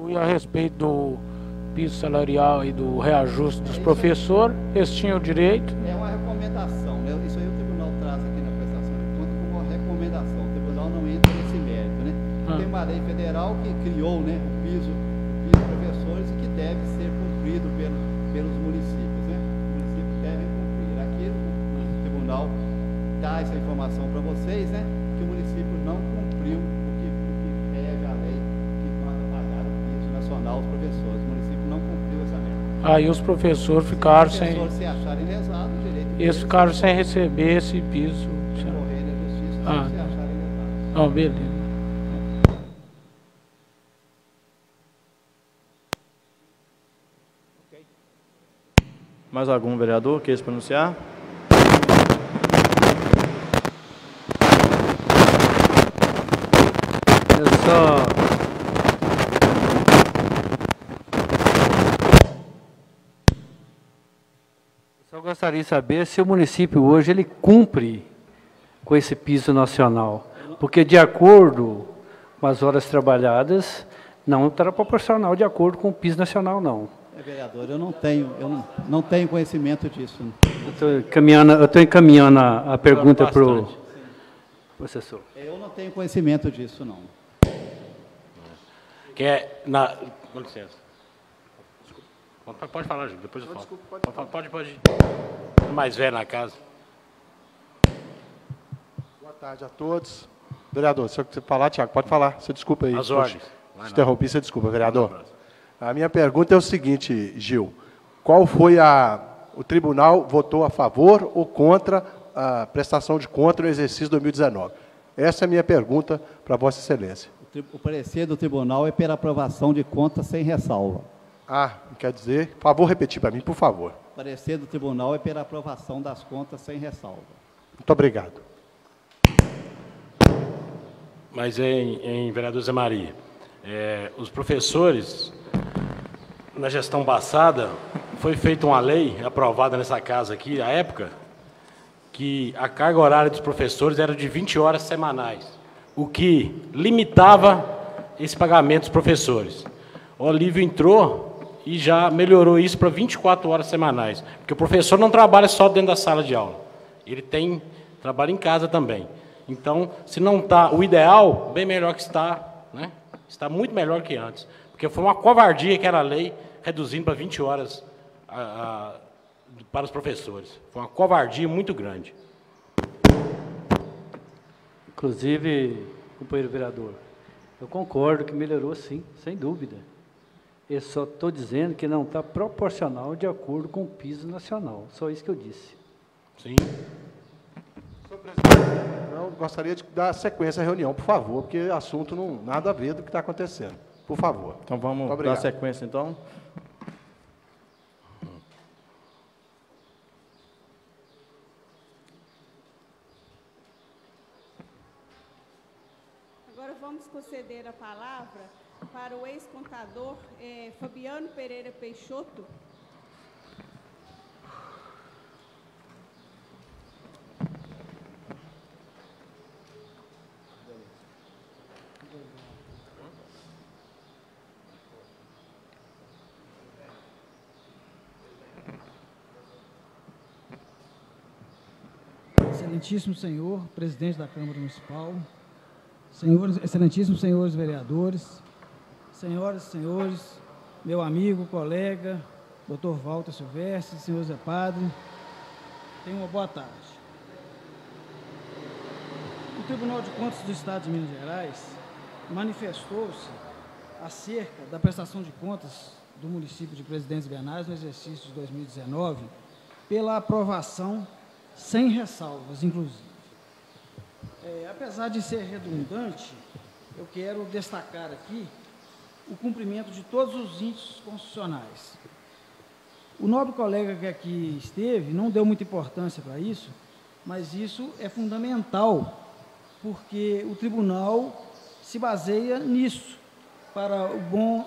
S4: E a respeito do piso salarial e do reajuste dos professores, eles tinham o direito?
S6: É uma recomendação, né? Isso aí o tribunal traz aqui na prestação de contas como uma recomendação. O tribunal não entra nesse mérito, né? Tem uma lei federal que criou, né, o piso de professores, que deve ser cumprido pelos municípios, né? Os municípios devem cumprir. Aqui o tribunal dá essa informação para vocês, né, que o município não cumpriu o que prevê a lei que manda pagar o piso nacional aos professores. O município não cumpriu essa meta.
S4: Aí os professores ficaram sem...
S6: Se acharem lesados, o direito
S4: eles ficaram sem receber esse piso.
S6: correr na justiça se acharem lesados.
S4: Não, beleza.
S1: Mais algum vereador queira se pronunciar?
S3: Eu só gostaria de saber se o município hoje ele cumpre com esse piso nacional, porque de acordo com as horas trabalhadas, não está proporcional de acordo com o piso nacional, não.
S6: Vereador, eu não tenho conhecimento disso.
S3: Eu estou encaminhando a pergunta para o professor.
S6: Eu não tenho conhecimento disso, não.
S5: Com licença. Desculpa. Pode falar, Júlio, depois eu falo. Desculpa, pode. É mais velho na casa.
S7: Boa tarde a todos. Vereador, se você falar, Tiago, pode falar. Você desculpa aí.
S5: As ordens.
S7: Se interrompi, você desculpa, vereador. A minha pergunta é o seguinte, Gil. Qual foi o tribunal votou a favor ou contra a prestação de conta no exercício 2019? Essa é a minha pergunta para Vossa Excelência.
S6: O parecer do tribunal é pela aprovação de contas sem ressalva.
S7: Quer dizer, por favor, repetir para mim, por favor.
S6: O parecer do tribunal é pela aprovação das contas sem ressalva.
S7: Muito obrigado.
S5: Mas, vereador Zé Maria, os professores, na gestão passada, foi feita uma lei aprovada nessa casa aqui, à época, que a carga horária dos professores era de 20 horas semanais, o que limitava esse pagamento dos professores. O Olívio entrou e já melhorou isso para 24 horas semanais, porque o professor não trabalha só dentro da sala de aula, ele trabalha em casa também. Então, se não está o ideal, bem melhor que está, né? Está muito melhor que antes, porque foi uma covardia que era a lei, reduzindo para 20 horas para os professores. Foi uma covardia muito grande.
S3: Inclusive, companheiro vereador, eu concordo que melhorou sim, sem dúvida. Eu só estou dizendo que não está proporcional de acordo com o piso nacional. Só isso que eu disse.
S5: Sim.
S7: Senhor presidente, eu gostaria de dar sequência à reunião, por favor, porque o assunto não nada a ver do que está acontecendo. Por favor.
S1: Então vamos dar sequência, então.
S2: Agora vamos conceder a palavra para o ex-contador Fabiano Pereira Peixoto.
S8: Excelentíssimo senhor, presidente da Câmara Municipal, excelentíssimos senhores vereadores, senhoras e senhores, meu amigo, colega, doutor Walter Silvestre, senhor Zé Padre, tenham uma boa tarde. Tribunal de Contas do Estado de Minas Gerais manifestou-se acerca da prestação de contas do município de Presidente Bernardes no exercício de 2019 pela aprovação sem ressalvas, inclusive. Apesar de ser redundante, eu quero destacar aqui o cumprimento de todos os índices constitucionais. O nobre colega que aqui esteve não deu muita importância para isso, mas isso é fundamental, porque o tribunal se baseia nisso, para o bom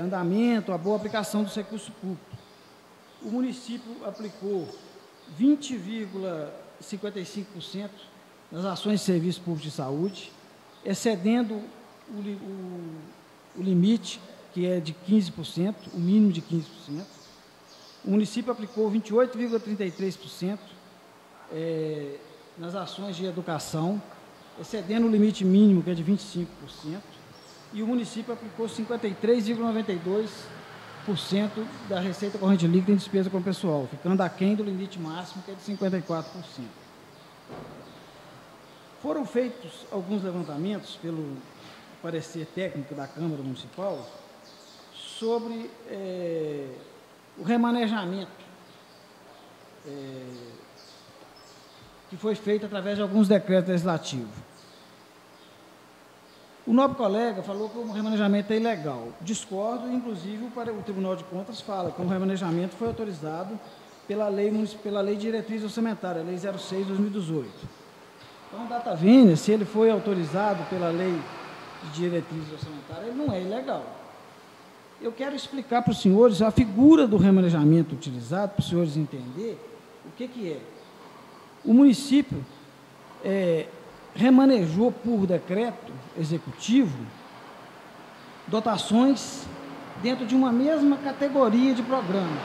S8: andamento, a boa aplicação dos recursos públicos. O município aplicou 20,55% nas ações de serviço público de saúde, excedendo o limite, que é de 15%, o mínimo de 15%. O município aplicou 28,33% nas ações de educação, excedendo o limite mínimo, que é de 25%, e o município aplicou 53,92% da receita corrente líquida em despesa com o pessoal, ficando aquém do limite máximo, que é de 54%. Foram feitos alguns levantamentos pelo parecer técnico da Câmara Municipal sobre o remanejamento que foi feito através de alguns decretos legislativos. O nobre colega falou que o remanejamento é ilegal. Discordo, inclusive o Tribunal de Contas fala que o remanejamento foi autorizado pela lei de diretriz orçamentária, a Lei 06/2018. Então, data vênia, se ele foi autorizado pela lei de diretriz orçamentária, ele não é ilegal. Eu quero explicar para os senhores a figura do remanejamento utilizado, para os senhores entenderem o que é. O município remanejou por decreto executivo dotações dentro de uma mesma categoria de programa,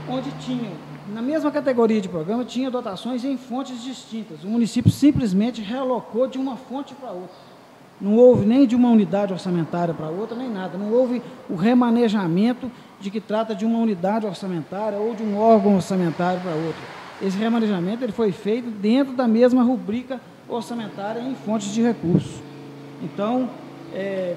S8: onde tinha, na mesma categoria de programa, tinha dotações em fontes distintas. O município simplesmente realocou de uma fonte para outra. Não houve nem de uma unidade orçamentária para outra, nem nada. Não houve o remanejamento de que trata de uma unidade orçamentária ou de um órgão orçamentário para outro. Esse remanejamento ele foi feito dentro da mesma rubrica orçamentária em fontes de recursos. Então,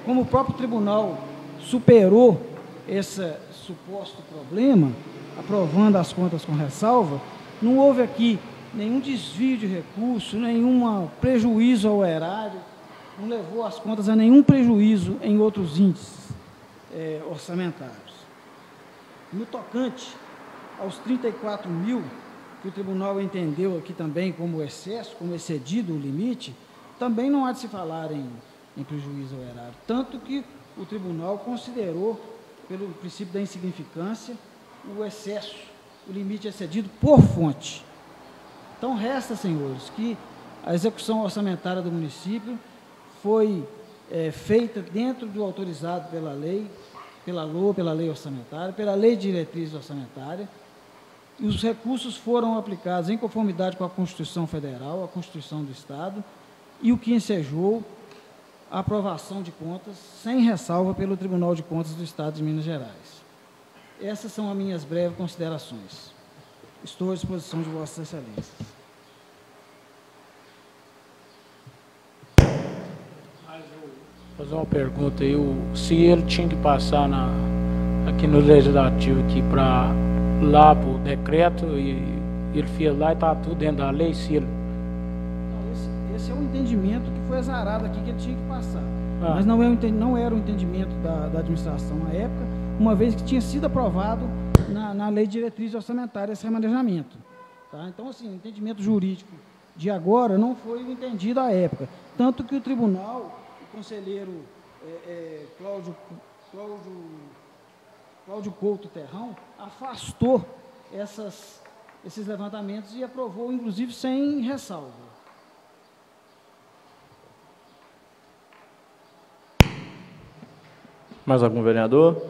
S8: como o próprio tribunal superou esse suposto problema, aprovando as contas com ressalva, não houve aqui nenhum desvio de recurso, nenhum prejuízo ao erário, não levou as contas a nenhum prejuízo em outros índices orçamentários. No tocante aos 34 mil, que o tribunal entendeu aqui também como excesso, como excedido o limite, também não há de se falar em prejuízo ao erário. Tanto que o tribunal considerou, pelo princípio da insignificância, o excesso, o limite excedido por fonte. Então, resta, senhores, que a execução orçamentária do município foi feita dentro do autorizado pela lei, pela LOA, pela lei orçamentária, pela lei de diretriz orçamentária, e os recursos foram aplicados em conformidade com a Constituição Federal, a Constituição do Estado, e o que ensejou a aprovação de contas sem ressalva pelo Tribunal de Contas do Estado de Minas Gerais. Essas são as minhas breves considerações. Estou à disposição de Vossas Excelências.
S4: Vou fazer uma pergunta aí, se ele tinha que passar aqui no Legislativo para lá para o decreto e ele fez lá e está tudo dentro da lei, se ele...
S8: Esse é o entendimento que foi exarado aqui, que ele tinha que passar. Mas não era o entendimento da administração na época, uma vez que tinha sido aprovado na lei de diretriz orçamentária esse remanejamento. Tá? Então, assim, o entendimento jurídico de agora não foi o entendido à época. Tanto que o tribunal, o conselheiro Cláudio Couto Terrão, afastou esses levantamentos e aprovou, inclusive, sem ressalva.
S1: Mais algum vereador?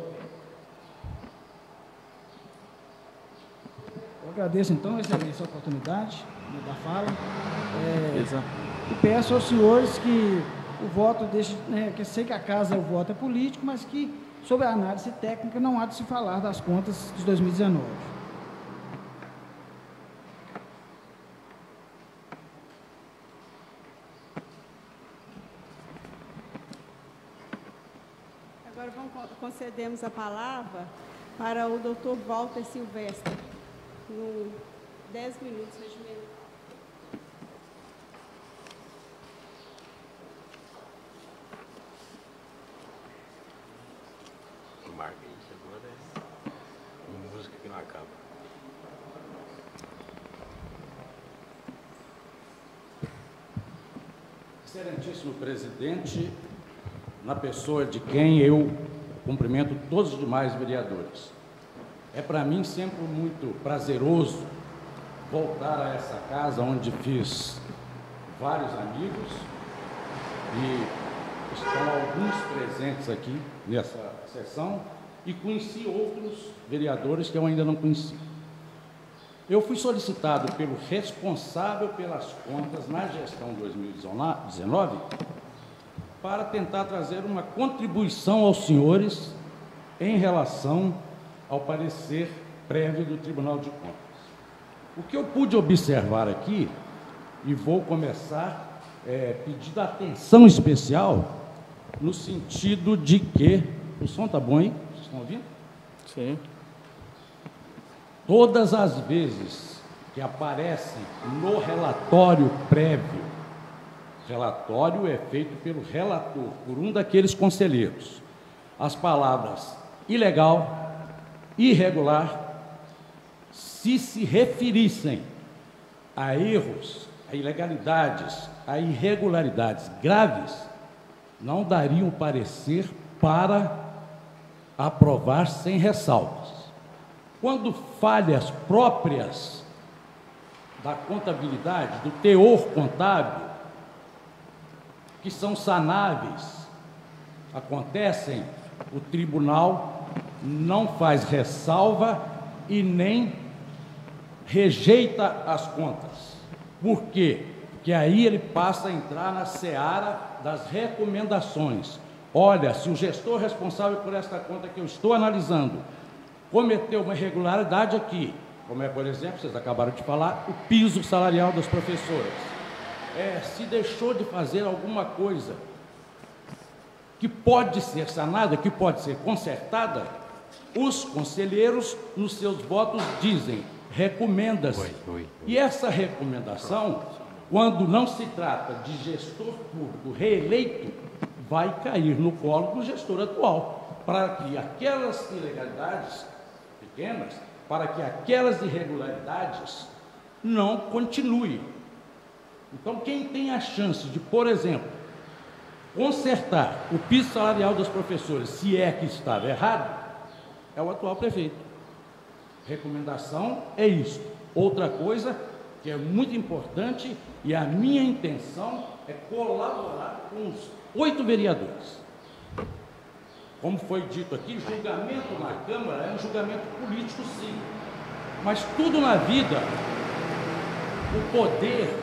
S8: Eu agradeço, então, Excelência, a oportunidade da fala. E peço aos senhores que o voto deixe, que eu sei que a casa, o voto é político, mas que, sobre a análise técnica, não há de se falar das contas de 2019.
S2: Agora concedemos a palavra para o doutor Walter Silvestre. 10 minutos, regimento.
S5: Música que não acaba.
S9: Excelentíssimo presidente, na pessoa de quem eu cumprimento todos os demais vereadores. É para mim sempre muito prazeroso voltar a essa casa onde fiz vários amigos e estão alguns presentes aqui nessa sessão e conheci outros vereadores que eu ainda não conheci. Eu fui solicitado pelo responsável pelas contas na gestão 2019 para tentar trazer uma contribuição aos senhores em relação ao parecer prévio do Tribunal de Contas. O que eu pude observar aqui, e vou começar pedindo atenção especial, no sentido de que... O som está bom, hein? Vocês estão ouvindo?
S1: Sim.
S9: Todas as vezes que aparece no relatório prévio, relatório é feito pelo relator, por um daqueles conselheiros, as palavras ilegal, irregular, se referissem a erros, a ilegalidades, a irregularidades graves, não dariam parecer para aprovar sem ressalvas. Quando falhas próprias da contabilidade, do teor contábil, que são sanáveis, acontecem, o tribunal não faz ressalva e nem rejeita as contas. Por quê? Porque aí ele passa a entrar na seara das recomendações. Olha, se o gestor responsável por esta conta que eu estou analisando cometeu uma irregularidade aqui, como é, por exemplo, vocês acabaram de falar, o piso salarial das professoras. Se deixou de fazer alguma coisa que pode ser sanada, que pode ser consertada, os conselheiros, nos seus votos, dizem, recomenda-se. E essa recomendação, quando não se trata de gestor público reeleito, vai cair no colo do gestor atual, para que aquelas ilegalidades pequenas, para que aquelas irregularidades não continuem. Então, quem tem a chance de, por exemplo, consertar o piso salarial dos professores, se é que estava errado, é o atual prefeito. Recomendação é isso. Outra coisa que é muito importante, e a minha intenção é colaborar com os 8 vereadores. Como foi dito aqui, julgamento na Câmara é um julgamento político, sim. Mas tudo na vida, o poder,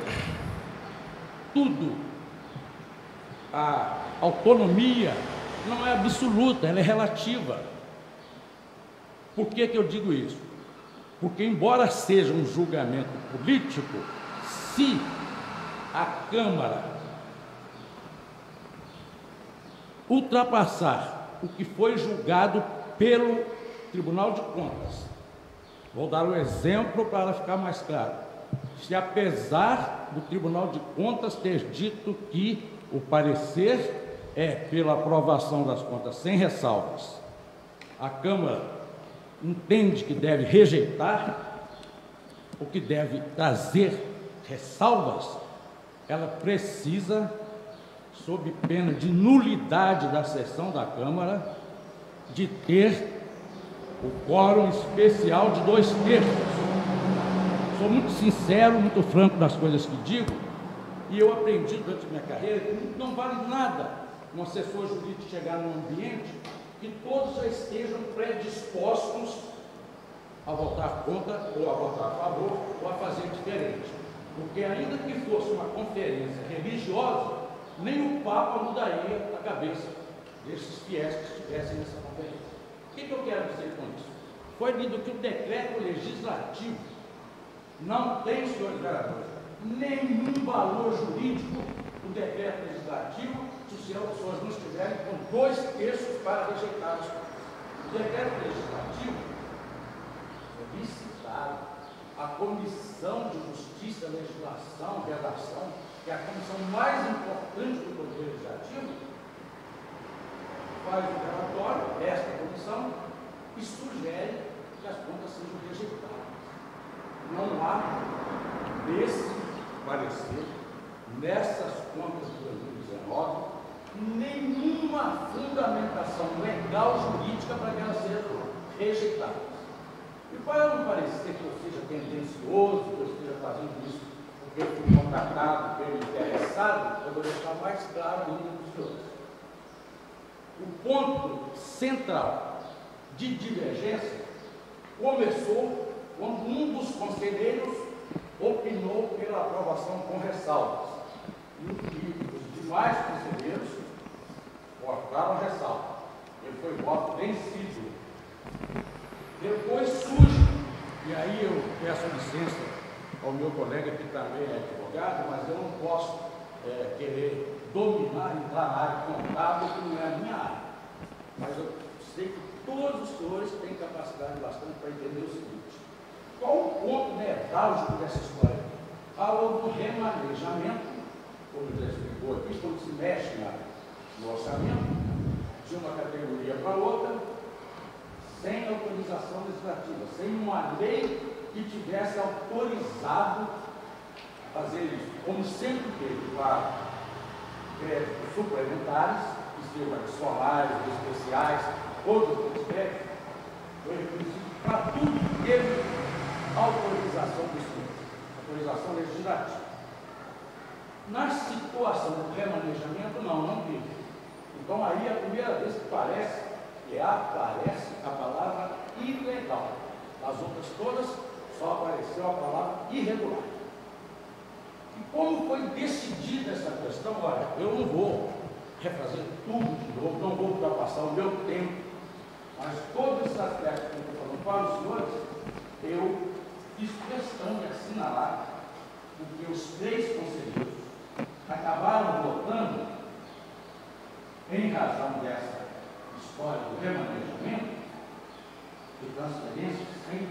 S9: tudo, a autonomia não é absoluta, ela é relativa. Por que eu digo isso? Porque, embora seja um julgamento político, se a Câmara ultrapassar o que foi julgado pelo Tribunal de Contas, vou dar um exemplo para ficar mais claro. Se, apesar do Tribunal de Contas ter dito que o parecer é pela aprovação das contas sem ressalvas, a Câmara entende que deve rejeitar, ou que deve trazer ressalvas, ela precisa, sob pena de nulidade da sessão da Câmara, de ter o quórum especial de 2/3. Sou muito sincero, muito franco nas coisas que digo, e eu aprendi durante a minha carreira que não vale nada um assessor jurídico chegar num ambiente que todos já estejam predispostos a votar contra, ou a votar a favor, ou a fazer diferente. Porque ainda que fosse uma conferência religiosa, nem o Papa mudaria a cabeça desses fiéis que estivessem nessa conferência. O que eu quero dizer com isso? Foi lido que o decreto legislativo não tem, senhores vereadores, nenhum valor jurídico. O decreto legislativo, se o se as pessoas não estiverem com 2/3 para rejeitar o decreto legislativo, licitado a Comissão de Justiça, Legislação, Redação, que é a comissão mais importante do Poder Legislativo, faz um relatório, esta comissão, e sugere que as contas sejam rejeitadas. Não há, nesse parecer, nessas contas de 2019, nenhuma fundamentação legal jurídica para que elas sejam rejeitadas. E para não parecer que eu seja tendencioso, que eu esteja fazendo isso porque eu fui contratado, pelo interessado, eu vou deixar mais claro ainda para os senhores. O ponto central de divergência começou quando um dos conselheiros opinou pela aprovação com ressalvas. E os demais conselheiros cortaram a ressalva. Ele foi voto vencido. Depois surge, e aí eu peço licença ao meu colega que também é advogado, mas eu não posso querer dominar, entrar na área contábil, que não é a minha área. Mas eu sei que todos os senhores têm capacidade bastante para entender o seguinte: qual o ponto nevrálgico dessa história? Fala do remanejamento, como já explicou aqui, quando se mexe no orçamento, de uma categoria para outra, sem autorização legislativa, sem uma lei que tivesse autorizado a fazer isso, como sempre teve para créditos suplementares, que sejam adicionais, especiais, todos os créditos, foi reconhecido para tudo teve autorização do Estado, autorização legislativa. Na situação do remanejamento, não teve. Então aí é a primeira vez que aparece a palavra ilegal. Nas outras todas, só apareceu a palavra irregular. E como foi decidida essa questão? Olha, eu não vou refazer tudo de novo, não vou ultrapassar o meu tempo, mas todos esses aspectos que eu estou falando para os senhores, eu fiz questão de assinalar, porque os 3 conselheiros acabaram votando em razão dessa história do remanejamento de transferência sem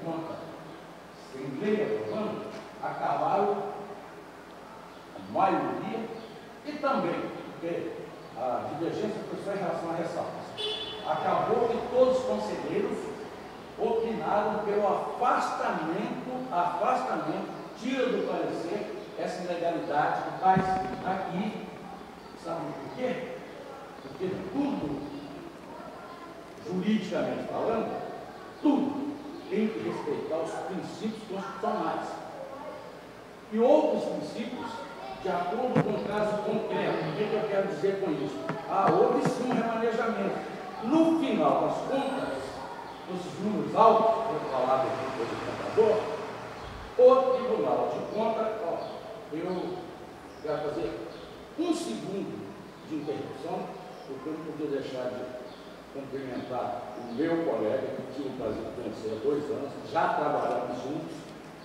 S9: conta, sem lei aprovando, acabaram a maioria, e também, porque a divergência foi só em relação a ressalvas, acabou que todos os conselheiros opinaram pelo afastamento, tira do parecer essa ilegalidade que está aqui. Sabe por quê? Porque tudo, juridicamente falando, tudo tem que respeitar os princípios constitucionais. E outros princípios, de acordo com o caso concreto. O que eu quero dizer com isso? Houve sim um remanejamento. No final das contas, os números altos, vou falar depois do contador, o Tribunal de Contas, eu quero fazer 1 segundo de interrupção, porque eu não podia deixar de cumprimentar o meu colega, que tive o prazer de conhecer há 2 anos, já trabalhamos juntos,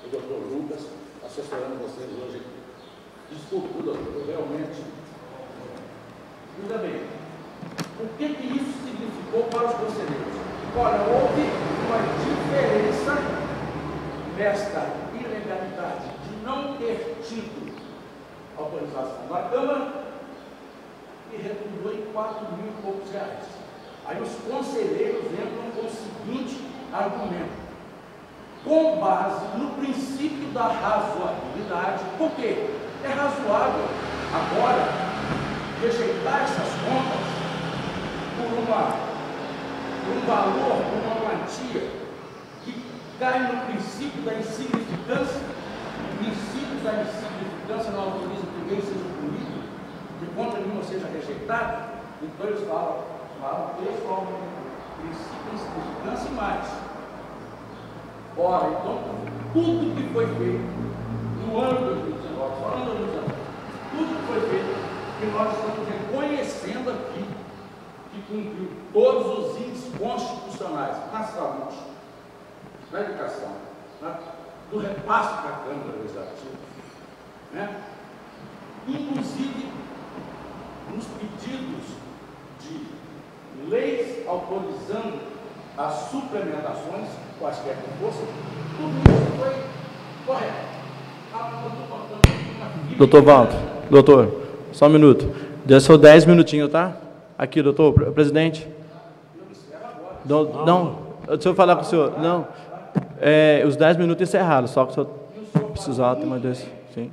S9: o doutor Lucas, assessorando vocês hoje aqui. Desculpe, doutor, eu realmente. Ainda bem, o que isso significou para os conselheiros? Olha, houve uma diferença desta ilegalidade de não ter tido autorização da Câmara e redundou em 4 mil e poucos reais. Aí os conselheiros entram com o seguinte argumento: com base no princípio da razoabilidade, por quê? É razoável agora rejeitar essas contas por um valor, por uma quantia que cai no princípio da insignificância. O princípio da insignificância não autoriza que ninguém seja punido, que conta nenhuma seja rejeitada. Então eles falam pessoalmente, princípio da insignificância e mais. Ora, então, tudo que foi feito no ano de 2019, só no ano de 2019, tudo que foi feito, que nós estamos reconhecendo aqui, que cumpriu todos os índices constitucionais na saúde, na educação, do repasse para a Câmara Legislativa, né? Inclusive autorizando as suplementações, quaisquer que fossem, tudo isso foi correto.
S1: Doutor Walter, doutor, só um minuto. Deixa só 10 minutinhos, tá? Aqui, doutor, presidente. Não, deixa eu falar com o senhor. Não, os 10 minutos encerrados, só que o senhor precisar ter mais 10. Sim.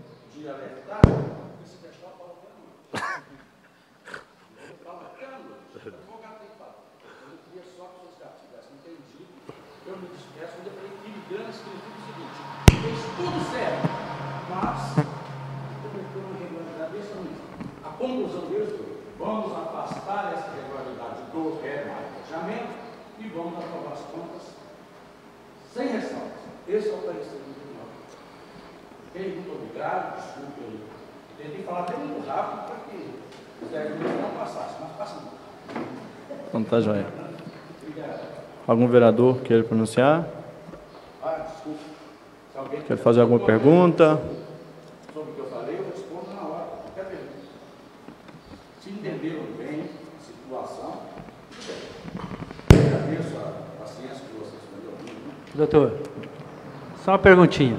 S9: A conclusão deles foi: vamos afastar essa irregularidade do remanejamento e vamos aprovar as contas sem ressalvas. Esse é o parecer do tribunal. Ok? Muito obrigado, desculpe aí. Tentei falar até muito rápido para que os 10 minutos não passassem, mas passam.
S1: Então tá joia. Algum vereador queira pronunciar?
S9: Desculpe. Se alguém
S1: Quer fazer alguma pergunta?
S9: sobre o que eu falei, eu respondo na hora. Qualquer pergunta. Se entenderam bem a situação, tudo bem. Agradeço a paciência que vocês estão ouvindo.
S3: Doutor, só uma perguntinha.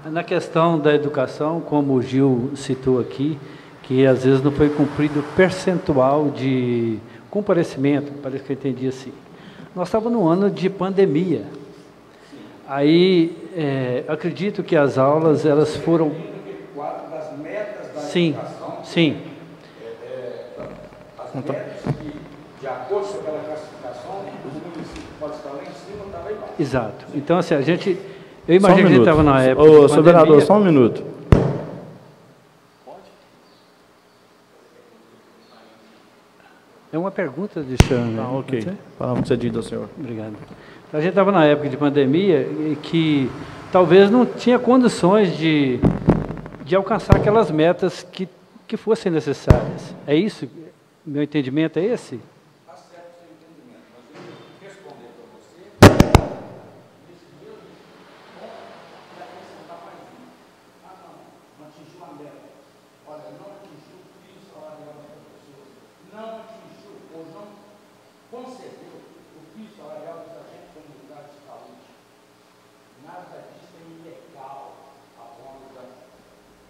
S3: Na questão da educação, como o Gil citou aqui, que às vezes não foi cumprido o percentual de comparecimento, parece que eu entendi assim. Nós estávamos num ano de pandemia. Aí, acredito que as aulas, elas foram...
S9: Das metas da
S3: Sim,
S9: educação,
S3: sim.
S9: as metas que, de acordo com aquela classificação, os municípios podem estar lá em cima, está lá embaixo.
S3: Exato. Então, assim, eu
S1: Só
S3: imagino
S1: um
S3: que a gente
S1: minuto.
S3: estava na época
S1: Ô,
S3: de
S1: senhor
S3: pandemia.
S1: vereador, só um minuto.
S3: É uma pergunta de senhor. né?
S1: Tá, ok.
S3: Pode ser?
S1: Palavra concedida ao senhor.
S3: Obrigado. A gente estava na época de pandemia e que talvez não tinha condições de alcançar aquelas metas que fossem necessárias. É isso? Meu entendimento é esse?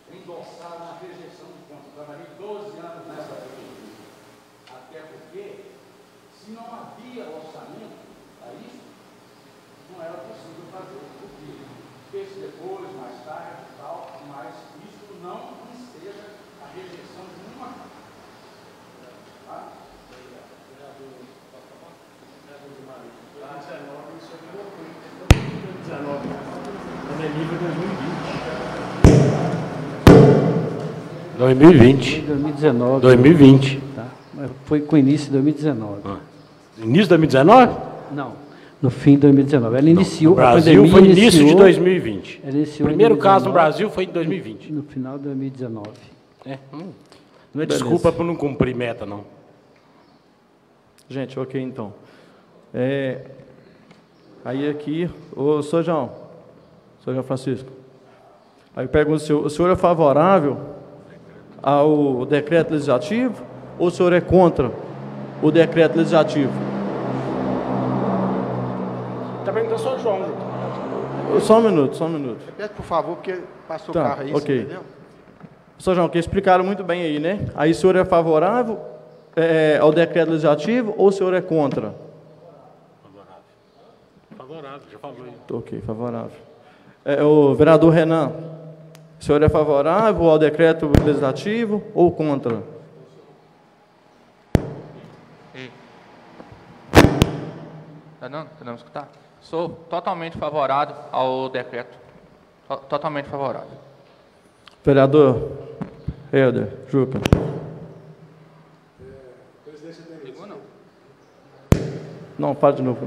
S9: Endossaram a rejeição de contas. Trabalhei 12 anos nessa prefeitura. Até porque, se não havia orçamento para isso, não era possível fazer. O que fez depois, mais tarde e tal, mas isso não enseja a rejeição de nenhuma coisa. Tá?
S5: É nível 2020.
S3: 2019.
S5: 2020.
S3: Tá. Mas foi com início de 2019.
S5: Início de 2019?
S3: Não, no fim de 2019. Ela iniciou,
S5: No Brasil
S3: a pandemia
S5: foi início de
S3: iniciou,
S5: 2020.
S3: ela iniciou
S5: O primeiro
S3: em 2019,
S5: caso no Brasil foi em 2020.
S3: No final de 2019.
S5: Não é desculpa por não cumprir meta, não.
S1: Gente, ok, então. Aí aqui, ô, Sr. João Francisco, aí eu pergunto, o senhor é favorável ao decreto legislativo ou o senhor é contra o decreto legislativo?
S5: Está perguntando só o João.
S1: Só um minuto.
S7: Repete, por favor, porque passou o
S1: Tá,
S7: carro aí,
S1: ok.
S7: entendeu?
S1: Sr. João, que explicaram muito bem aí, né? Aí o senhor é favorável ao decreto legislativo ou o senhor é contra?
S5: Favorável, já falou aí.
S1: Ok, favorável. O vereador Renan, o senhor é favorável ao decreto legislativo ou contra?
S10: Tá não escutar? Sou totalmente favorável ao decreto. Totalmente favorável.
S1: Vereador Helder Juca. Não, fala de novo.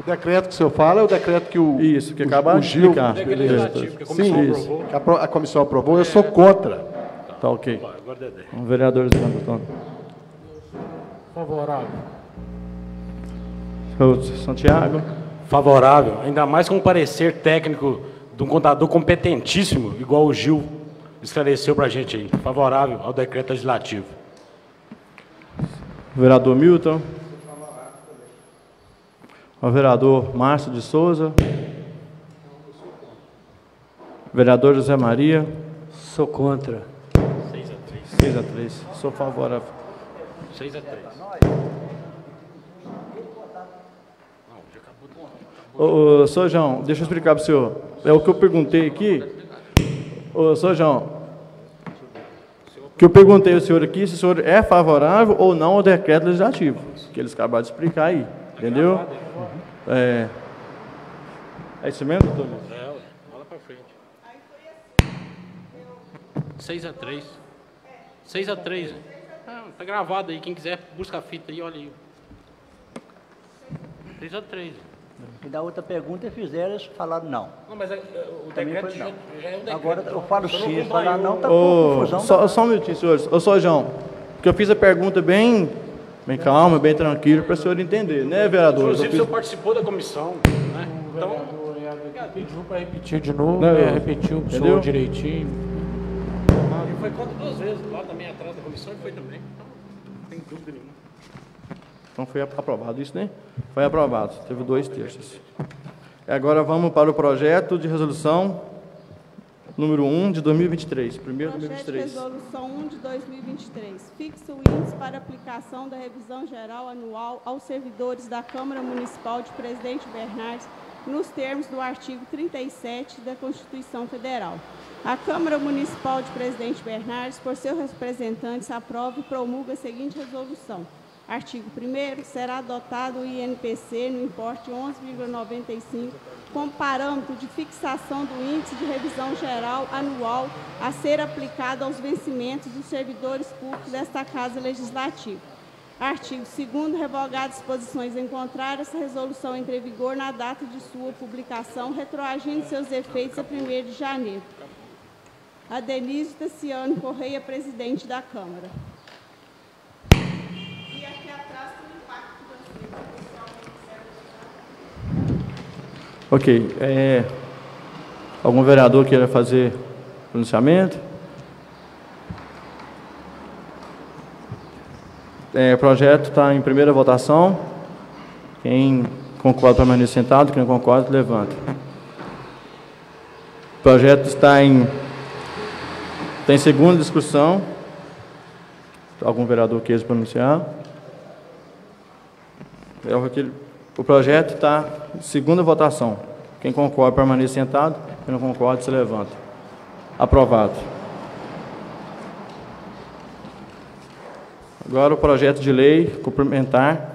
S7: O decreto que o senhor fala é o decreto que o
S1: Isso, que acabaram
S7: o
S1: de
S7: Gil,
S1: explicar.
S5: Legislativo, que a comissão
S7: Sim,
S5: aprovou.
S7: que a comissão aprovou, eu sou contra.
S1: Tá ok.
S5: Agora Dedé.
S1: O vereador Santo Antônio.
S4: Favorável.
S1: O Santiago.
S5: Favorável, ainda mais com um parecer técnico de um contador competentíssimo, igual o Gil esclareceu para a gente aí. Favorável ao decreto legislativo.
S1: O vereador Milton. O vereador Márcio de Souza. O vereador José Maria.
S3: Sou contra.
S1: 6-3. Sou favorável.
S5: 6-3.
S1: Ô, Sr. João, deixa eu explicar para o senhor. É o que eu perguntei aqui. Ô, Sr. João, o que eu perguntei ao senhor aqui, se o senhor é favorável ou não ao decreto legislativo, que eles acabaram de explicar aí, entendeu? É isso mesmo, doutor?
S5: Olha para frente. 6-3. 6-3. Tá gravado aí, quem quiser busca a fita aí, olha aí. 6-3.
S11: E da outra pergunta fizeram, eles falaram não.
S5: Não, mas o decreto já é o decreto.
S11: Agora eu falo sim, eles falaram não, está com confusão.
S1: Só um minutinho, senhores. Ô, Sr. João, porque eu fiz a pergunta bem calma, bem tranquilo, para o senhor entender, né, vereador?
S5: Inclusive, o senhor participou da comissão, né? Então,
S4: pediu para repetir de novo, repetiu para o senhor direitinho.
S5: Ele foi contra 2 vezes, lá também atrás da comissão, ele foi também. Então, não tem dúvida nenhuma.
S1: Então foi aprovado isso, né? Foi aprovado, teve 2 terços. Agora vamos para o projeto de resolução número 1 de 2023. Primeiro de 2023.
S2: Projeto de resolução 1 de 2023. Fixa o índice para aplicação da revisão geral anual aos servidores da Câmara Municipal de Presidente Bernardes, nos termos do artigo 37 da Constituição Federal. A Câmara Municipal de Presidente Bernardes, por seus representantes, aprova e promulga a seguinte resolução. Artigo 1º, será adotado o INPC no importe de 11,95 como parâmetro de fixação do índice de revisão geral anual a ser aplicado aos vencimentos dos servidores públicos desta Casa Legislativa. Artigo 2º, revogadas disposições em contrário, essa resolução entra em vigor na data de sua publicação, retroagindo seus efeitos a 1º de janeiro. Adenise Tassiano Correia, presidente da Câmara. E aqui atrás tem o impacto do
S1: Ok. Algum vereador queira fazer pronunciamento? O projeto está em primeira votação. Quem concorda permanecer sentado, quem não concorda, levanta. O projeto está em segunda discussão. Algum vereador queira se pronunciar? O projeto está em segunda votação. Quem concorda permaneça sentado, quem não concorda se levanta. Aprovado. Agora o projeto de lei complementar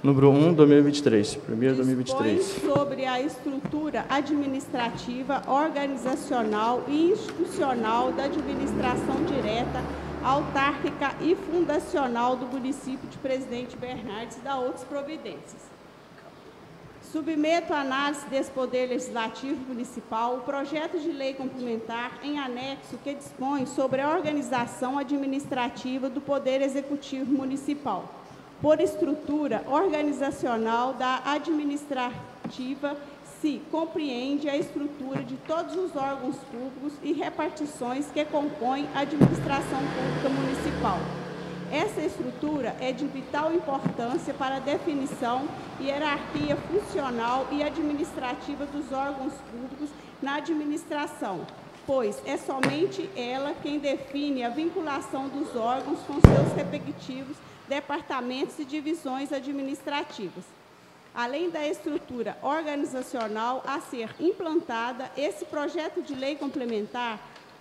S1: número 1, 2023. Primeiro 2023.
S2: Dispõe sobre a estrutura administrativa, organizacional e institucional da administração direta, autárquica e fundacional do município de Presidente Bernardes e da outras providências. Submeto à análise desse Poder Legislativo Municipal o projeto de lei complementar em anexo que dispõe sobre a organização administrativa do Poder Executivo Municipal. Por estrutura organizacional da administrativa, se compreende a estrutura de todos os órgãos públicos e repartições que compõem a administração pública municipal. Essa estrutura é de vital importância para a definição e hierarquia funcional e administrativa dos órgãos públicos na administração, pois é somente ela quem define a vinculação dos órgãos com seus respectivos departamentos e divisões administrativas. Além da estrutura organizacional a ser implantada, esse projeto de lei complementar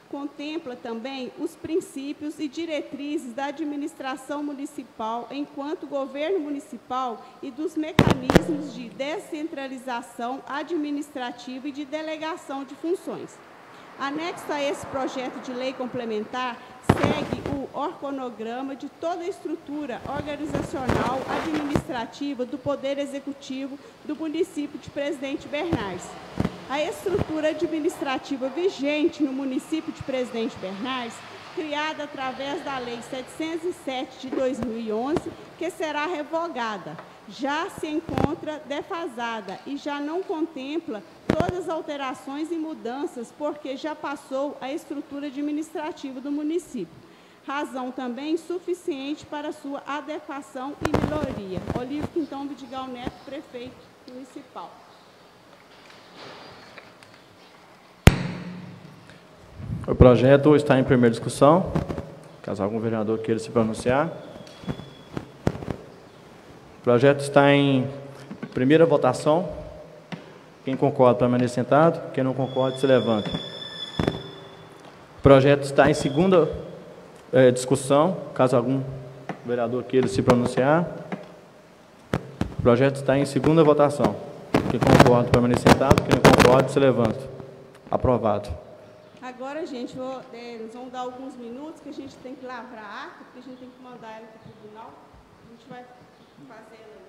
S2: contempla também os princípios e diretrizes da administração municipal enquanto governo municipal e dos mecanismos de descentralização administrativa e de delegação de funções. Anexo a esse projeto de lei complementar, segue o organograma de toda a estrutura organizacional administrativa do Poder Executivo do município de Presidente Bernardes. A estrutura administrativa vigente no município de Presidente Bernardes, criada através da Lei 707 de 2011, que será revogada, já se encontra defasada e já não contempla todas as alterações e mudanças, porque já passou a estrutura administrativa do município. razão também suficiente para sua adequação e melhoria. Olívio Quintão Vidigal Neto, prefeito municipal.
S1: O projeto está em primeira discussão. Caso algum vereador queira se pronunciar. O projeto está em primeira votação. Quem concorda, permaneça sentado. Quem não concorda, se levanta. O projeto está em segunda discussão. Caso algum vereador queira se pronunciar. O projeto está em segunda votação. Quem concorda, permaneça sentado. Quem não concorda, se levanta. Aprovado.
S2: Agora, gente, nós vamos dar alguns minutos que a gente tem que lavrar a ata, porque a gente tem que mandar ela para o tribunal. A gente vai fazer ela.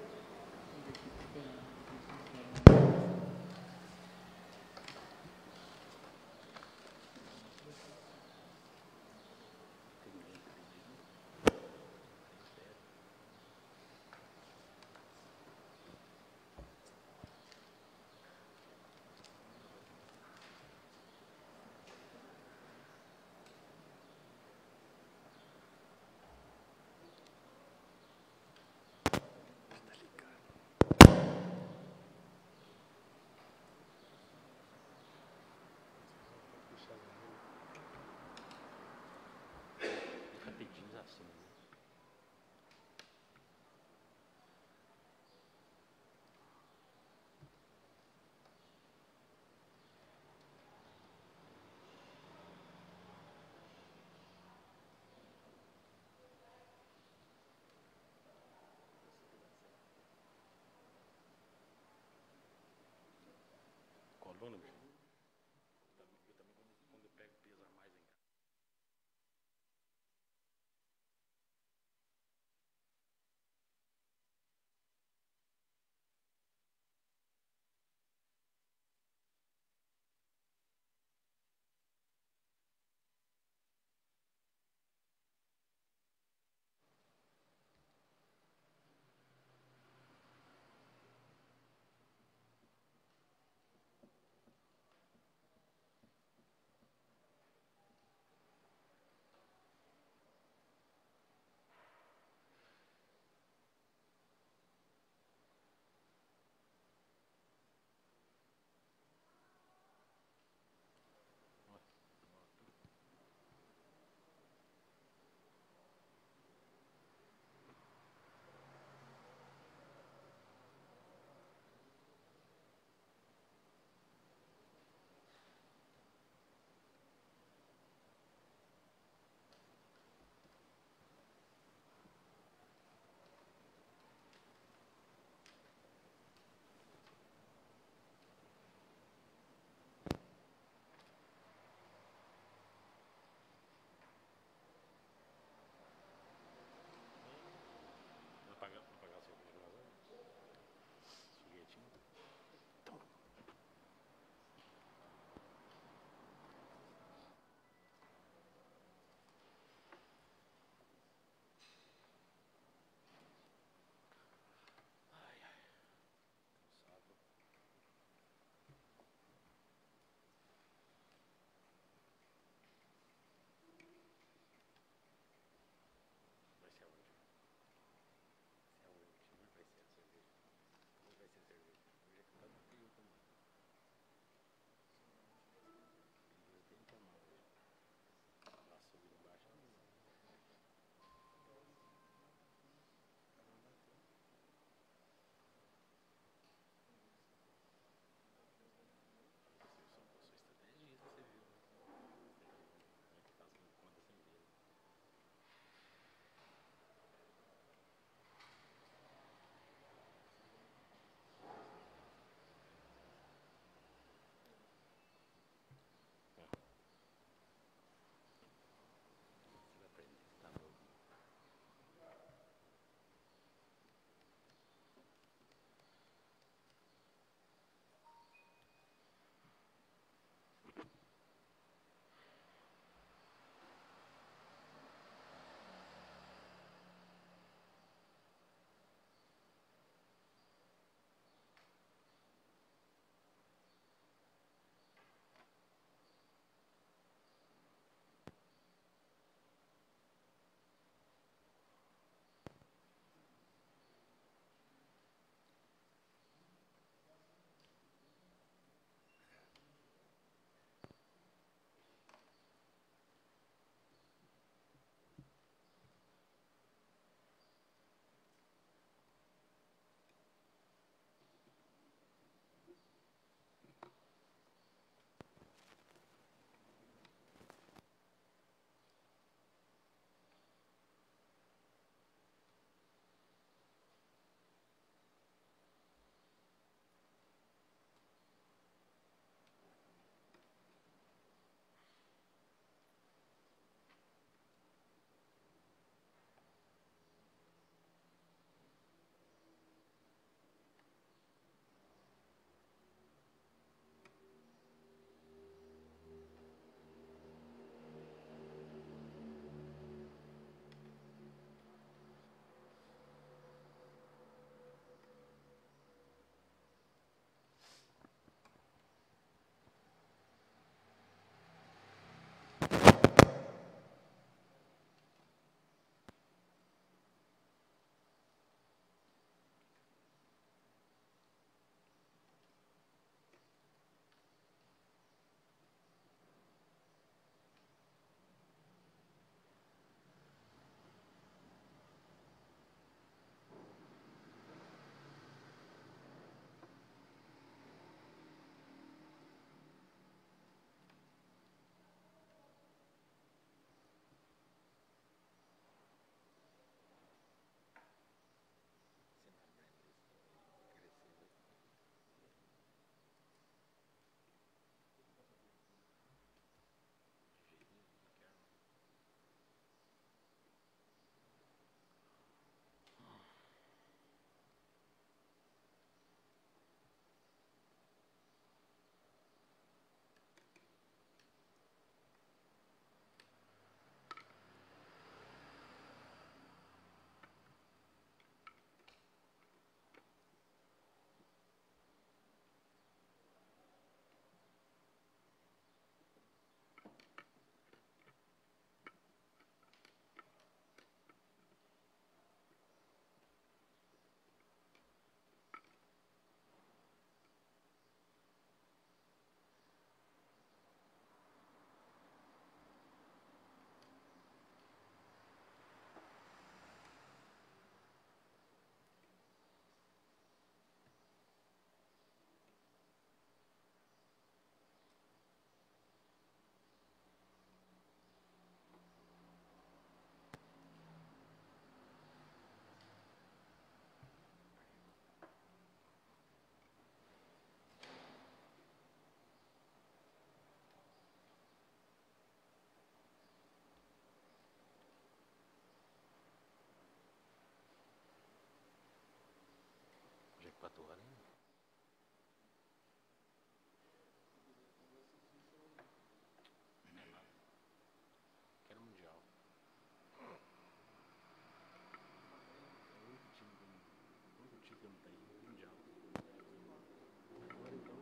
S5: relator, hein? Quero mundial. O único time que não tem mundial. Agora então.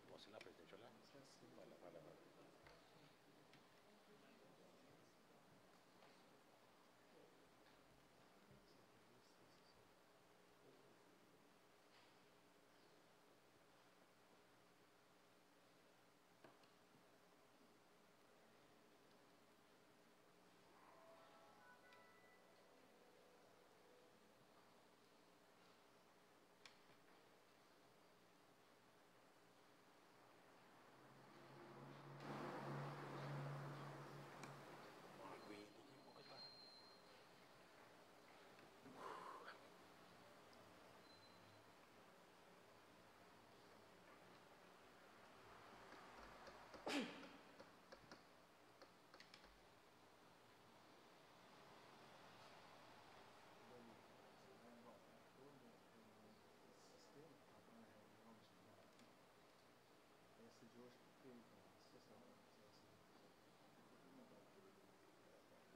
S5: Posso ir lá, presidente, olhar? Vai lá, vai lá, vai lá.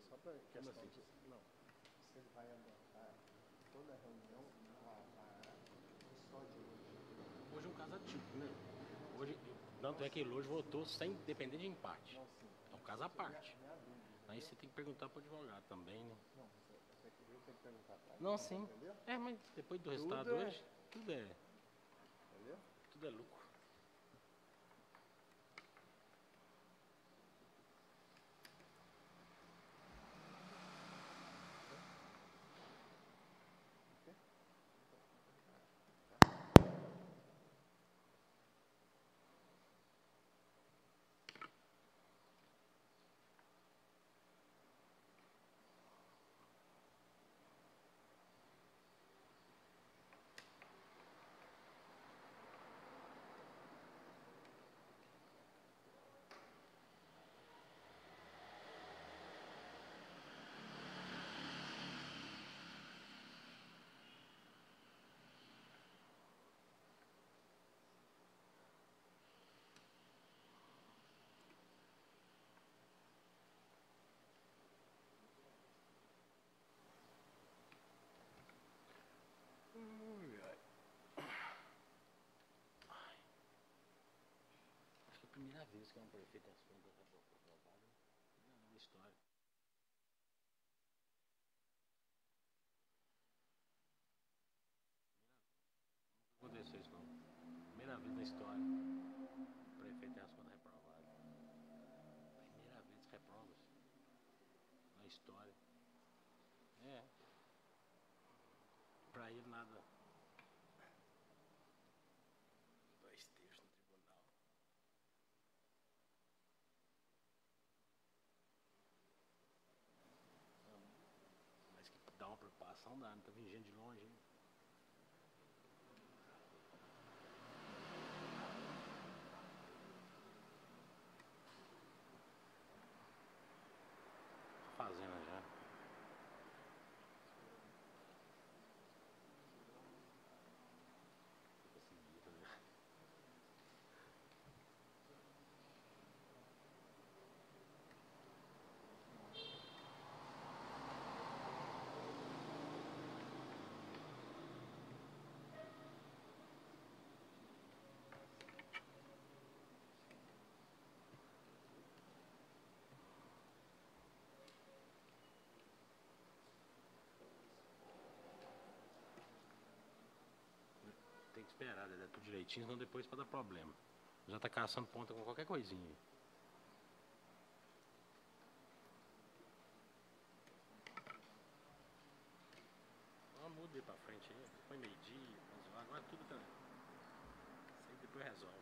S7: Só para questão de... Não. Você vai adotar toda a reunião só de hoje.
S5: Hoje é um caso atípico, né? Hoje, tanto é que ele hoje votou sem depender de empate. É um caso à parte. Aí você tem que perguntar para o advogado também, né?
S7: Não, você tem que perguntar para ele.
S5: Não, sim.
S7: Entendeu?
S5: É, mas depois do resultado hoje, tudo é...
S7: Entendeu?
S5: Tudo é lucro. Acho que é a primeira vez que um prefeito tem as contas aprovadas na história. Nunca aconteceu isso, não. Primeira vez na história. O prefeito tem as contas reprovadas. Primeira vez que reprova na história. É. Pra ele nada. 2/3 no tribunal. Mas que dá uma preocupação, dá, não tá vindo gente de longe, hein? Tá fazendo já. Fica seguido, né? Tem que esperar, né? Tudo direitinho, senão depois pode dar problema. Já tá caçando ponta com qualquer coisinha. Muda aí pra frente aí, põe meio-dia, agora tudo tá. Isso aí depois resolve.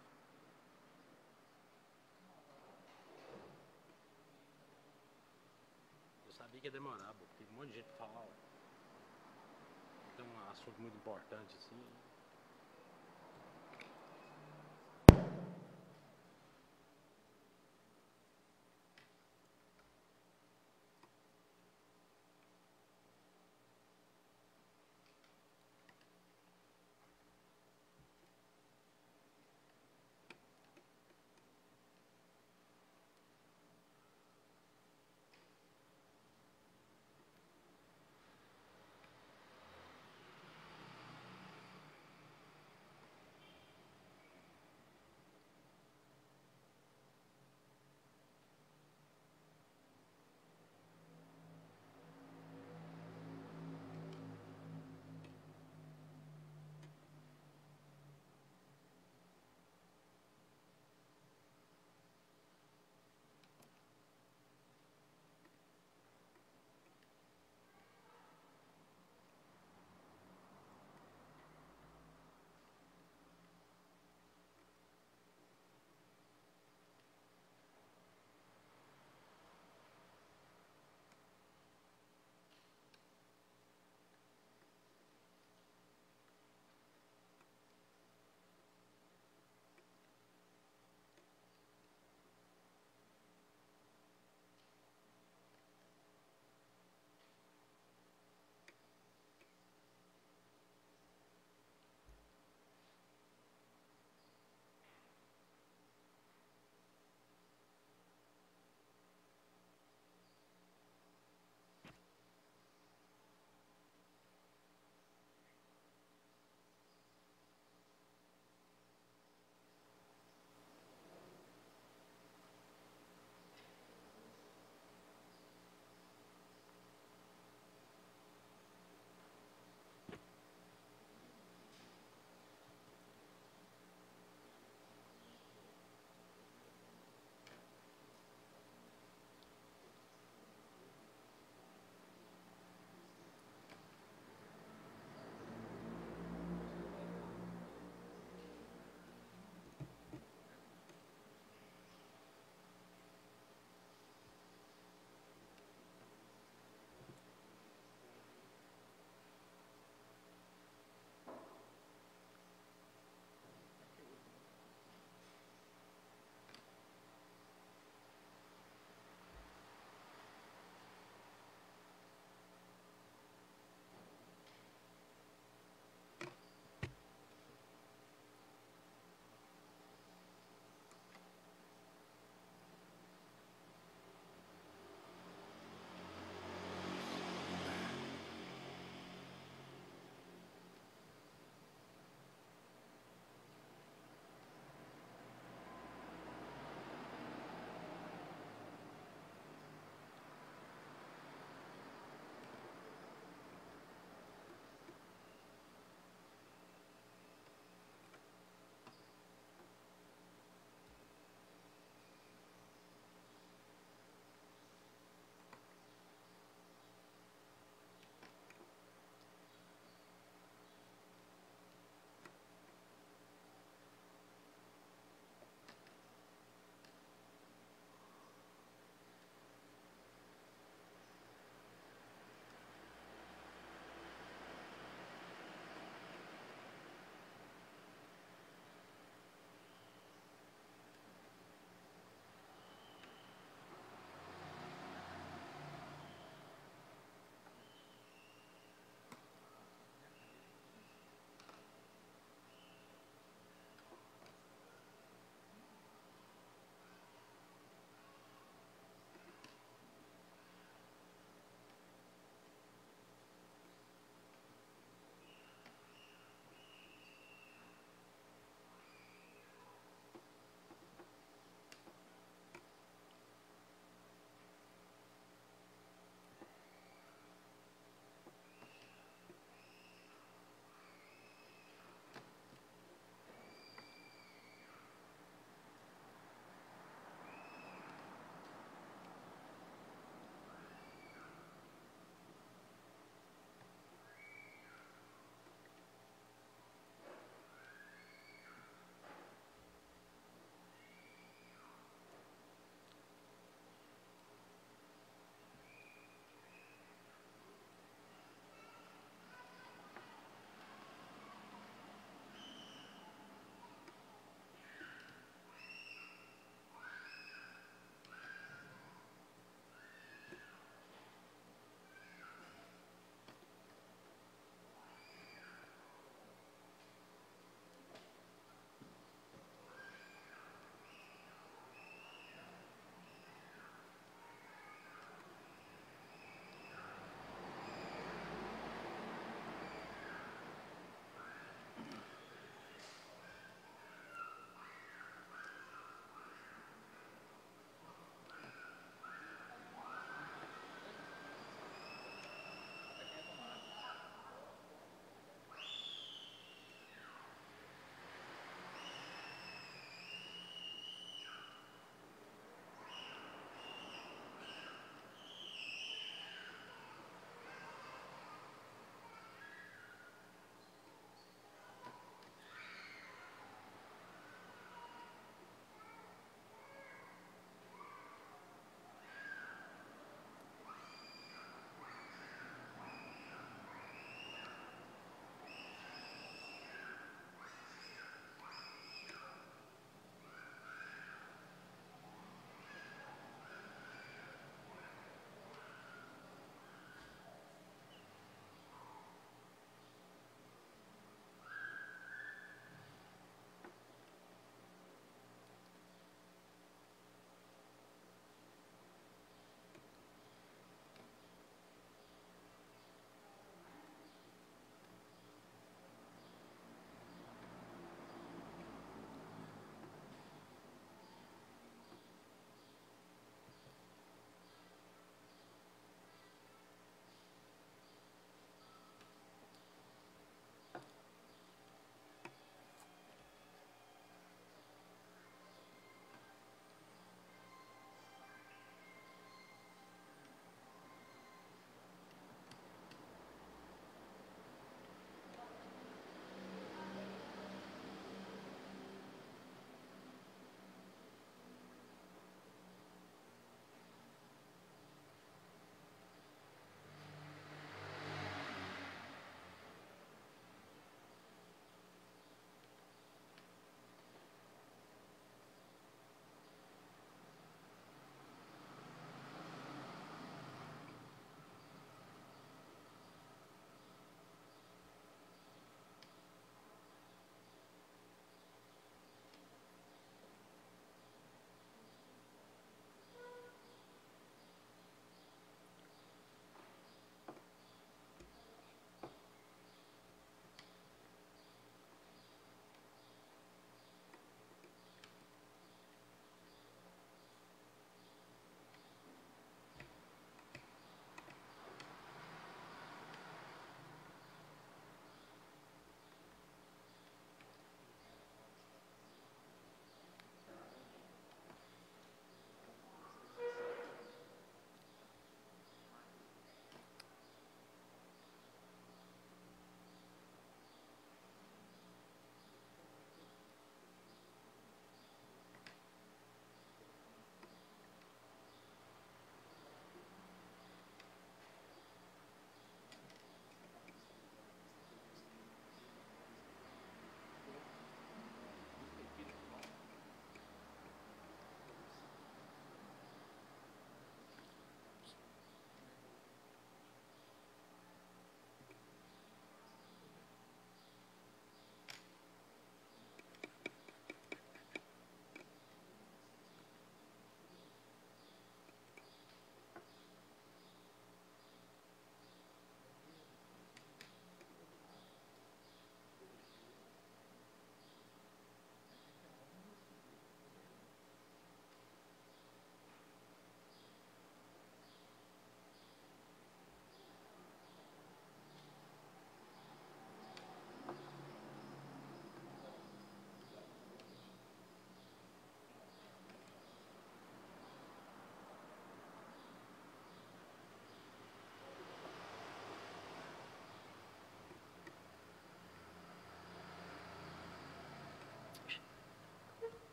S5: sabia que ia demorar, porque tem um monte de gente pra falar. Ó. Tem um assunto muito importante assim.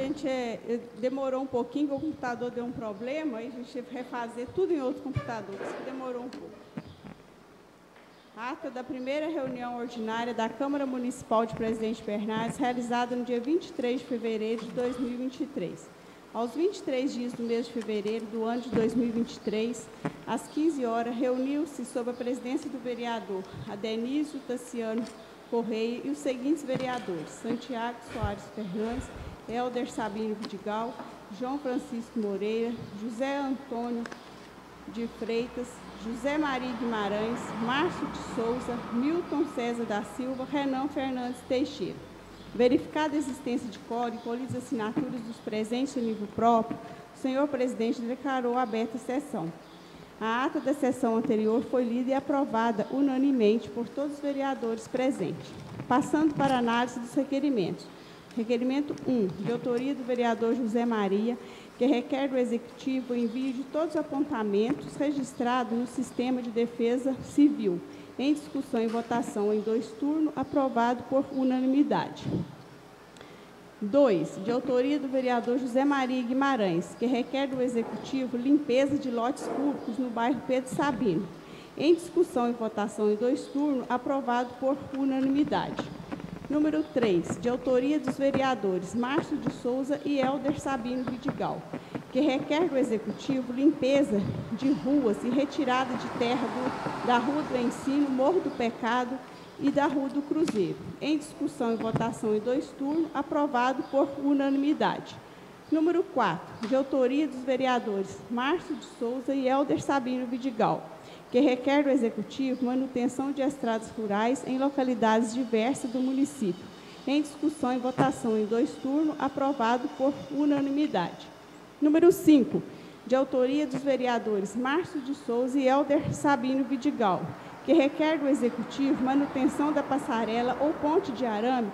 S2: gente demorou um pouquinho, porque o computador deu um problema, aí a gente teve que refazer tudo em outro computador, isso que demorou um pouco. Ata da primeira reunião ordinária da Câmara Municipal de Presidente Bernardes, realizada no dia 23 de fevereiro de 2023. Aos 23 dias do mês de fevereiro do ano de 2023, às 15 horas, reuniu-se sob a presidência do vereador Adenísio Tassiano Correia e os seguintes vereadores: Santiago Soares Fernandes, Helder Sabino Vidigal, João Francisco Moreira, José Antônio de Freitas, José Maria Guimarães, Márcio de Souza, Milton César da Silva, Renan Fernandes Teixeira. Verificada a existência de quórum e colhidas as assinaturas dos presentes em nível próprio, o senhor presidente declarou aberta a sessão. A ata da sessão anterior foi lida e aprovada unanimemente por todos os vereadores presentes. Passando para a análise dos requerimentos. Requerimento 1, de autoria do vereador José Maria, que requer do Executivo o envio de todos os apontamentos registrados no Sistema de Defesa Civil, em discussão e votação em 2 turnos, aprovado por unanimidade. 2, de autoria do vereador José Maria Guimarães, que requer do Executivo limpeza de lotes públicos no bairro Pedro Sabino, em discussão e votação em 2 turnos, aprovado por unanimidade. Número 3, de autoria dos vereadores Márcio de Souza e Helder Sabino Vidigal, que requer do Executivo limpeza de ruas e retirada de terra da Rua do Ensino, Morro do Pecado e da Rua do Cruzeiro, em discussão e votação em 2 turnos, aprovado por unanimidade. Número 4, de autoria dos vereadores Márcio de Souza e Helder Sabino Vidigal, que requer do Executivo manutenção de estradas rurais em localidades diversas do município, em discussão e votação em 2 turnos, aprovado por unanimidade. Número 5, de autoria dos vereadores Márcio de Souza e Helder Sabino Vidigal, que requer do Executivo manutenção da passarela ou ponte de arame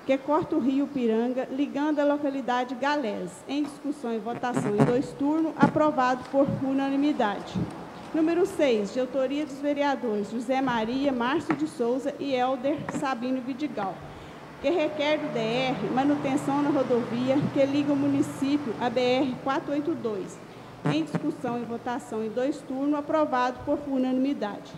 S2: que corta o rio Piranga, ligando a localidade Galés, em discussão e votação em 2 turnos, aprovado por unanimidade. Número 6, de autoria dos vereadores José Maria, Márcio de Souza e Helder Sabino Vidigal, que requer do DR manutenção na rodovia que liga o município à BR-482, em discussão e votação em 2 turnos, aprovado por unanimidade.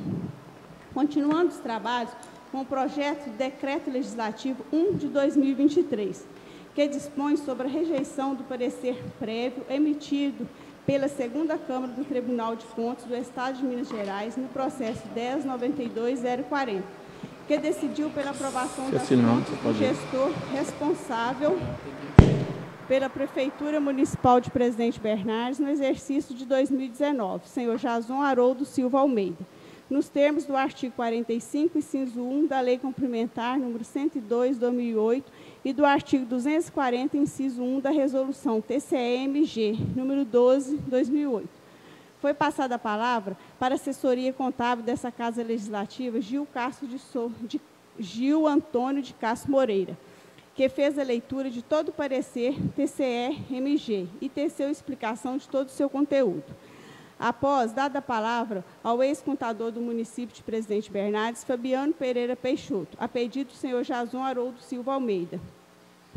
S2: Continuando os trabalhos com o projeto de Decreto Legislativo 1 de 2023, que dispõe sobre a rejeição do parecer prévio emitido pela 2ª Câmara do Tribunal de Contas do Estado de Minas Gerais no processo 10.92.040, que decidiu pela aprovação das contas do gestor responsável pela Prefeitura Municipal de Presidente Bernardes no exercício de 2019, senhor Jason Haroldo Silva Almeida, nos termos do artigo 45, inciso 1 da Lei Complementar número 102/2008 e do artigo 240, inciso 1 da Resolução TCE-MG número 12/2008. Foi passada a palavra para a assessoria contábil dessa Casa Legislativa, Gil Antônio de Castro Moreira, que fez a leitura de todo o parecer TCE-MG e teceu explicação de todo o seu conteúdo. Após dada a palavra ao ex-contador do município de Presidente Bernardes, Fabiano Pereira Peixoto, a pedido do senhor Jason Haroldo Silva Almeida,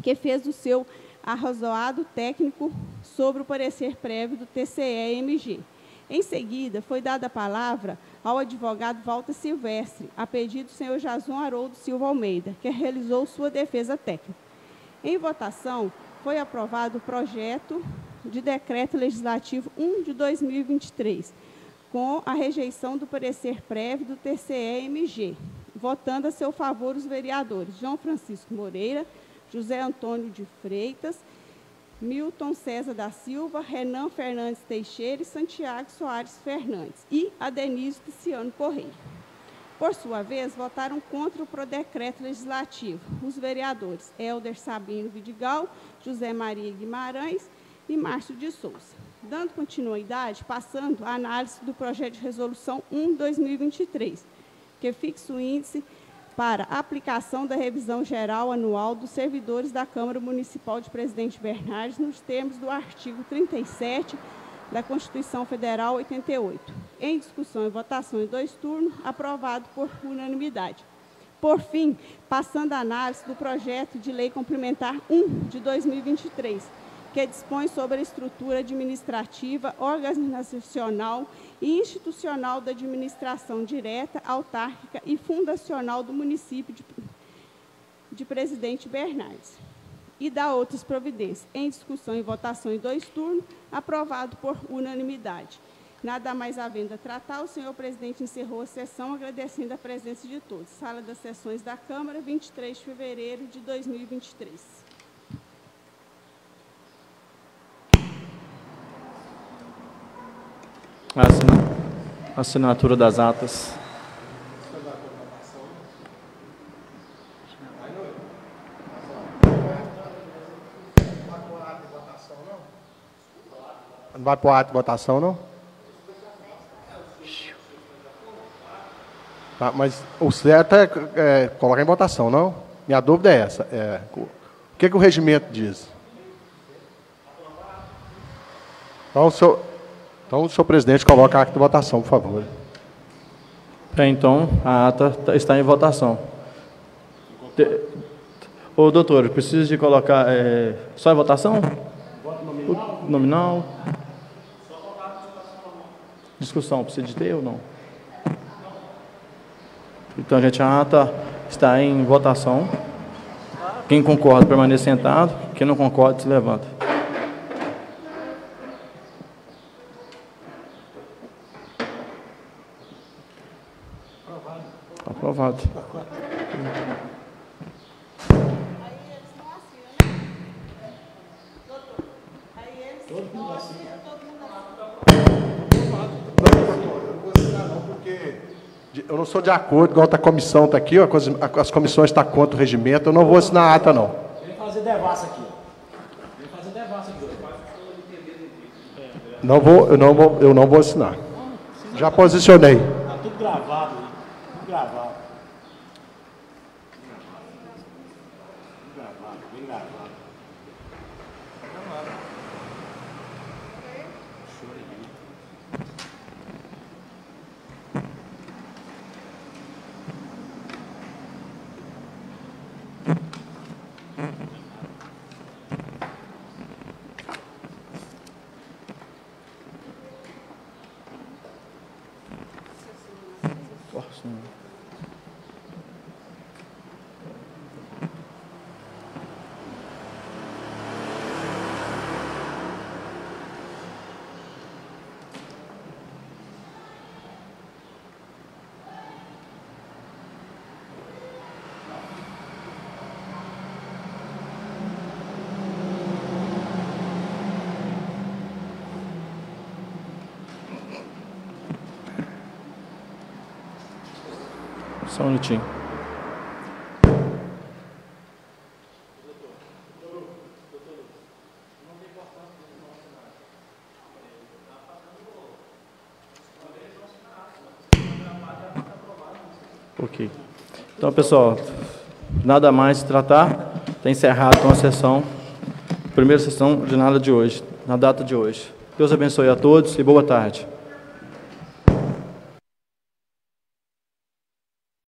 S2: que fez o seu arrazoado técnico sobre o parecer prévio do TCE-MG. Em seguida, foi dada a palavra ao advogado Walter Silvestre, a pedido do senhor Jason Haroldo Silva Almeida, que realizou sua defesa técnica. Em votação, foi aprovado o projeto de Decreto Legislativo 1 de 2023, com a rejeição do parecer prévio do TCE-MG, votando a seu favor os vereadores João Francisco Moreira, José Antônio de Freitas, Milton César da Silva, Renan Fernandes Teixeira e Santiago Soares Fernandes, e Adenísio Tassiano Correia. Por sua vez, votaram contra o Prodecreto Legislativo os vereadores Helder Sabino Vidigal, José Maria Guimarães e Márcio de Souza. Dando continuidade, passando à análise do projeto de resolução 1/2023, que fixa o índice para aplicação da revisão geral anual dos servidores da Câmara Municipal de Presidente Bernardes, nos termos do artigo 37 da Constituição Federal 88. Em discussão e votação em 2 turnos, aprovado por unanimidade. Por fim, passando a análise do projeto de lei complementar 1 de 2023, que dispõe sobre a estrutura administrativa, organizacional e institucional da administração direta, autárquica e fundacional do município de Presidente Bernardes, e da outras providências, em discussão e votação em 2 turnos, aprovado por unanimidade. Nada mais havendo a tratar, o senhor presidente encerrou a sessão, agradecendo a presença de todos. Sala das Sessões da Câmara, 23 de fevereiro de 2023.
S1: Assinatura das atas.
S7: Não vai para o ato de votação, não? Tá, mas o certo é colocar em votação, não? Minha dúvida é essa. O que o regimento diz? Então, o senhor presidente coloca a ata de votação, por favor.
S1: Então, a ata está em votação. Ô, doutor, precisa de colocar só em votação?
S5: Voto nominal?
S1: Nominal. Discussão, precisa de ter ou não? Então, gente, a ata está em votação. Quem concorda, permaneça sentado. Quem não concorda, se levanta. Aprovado.
S7: Eu não sou de acordo, igual a comissão está aqui, ó, as comissões estão contra o regimento, eu não vou assinar a ata, não.
S11: Vem fazer devassa aqui. Vem fazer devassa aqui.
S7: Eu não vou assinar. Já posicionei.
S11: Está tudo gravado aí. Tudo gravado. Bem gravado.
S1: Só um minutinho. Ok. Então, pessoal, nada mais se tratar. Está encerrada então a sessão. Primeira sessão ordinária de hoje, na data de hoje. Deus abençoe a todos e boa tarde.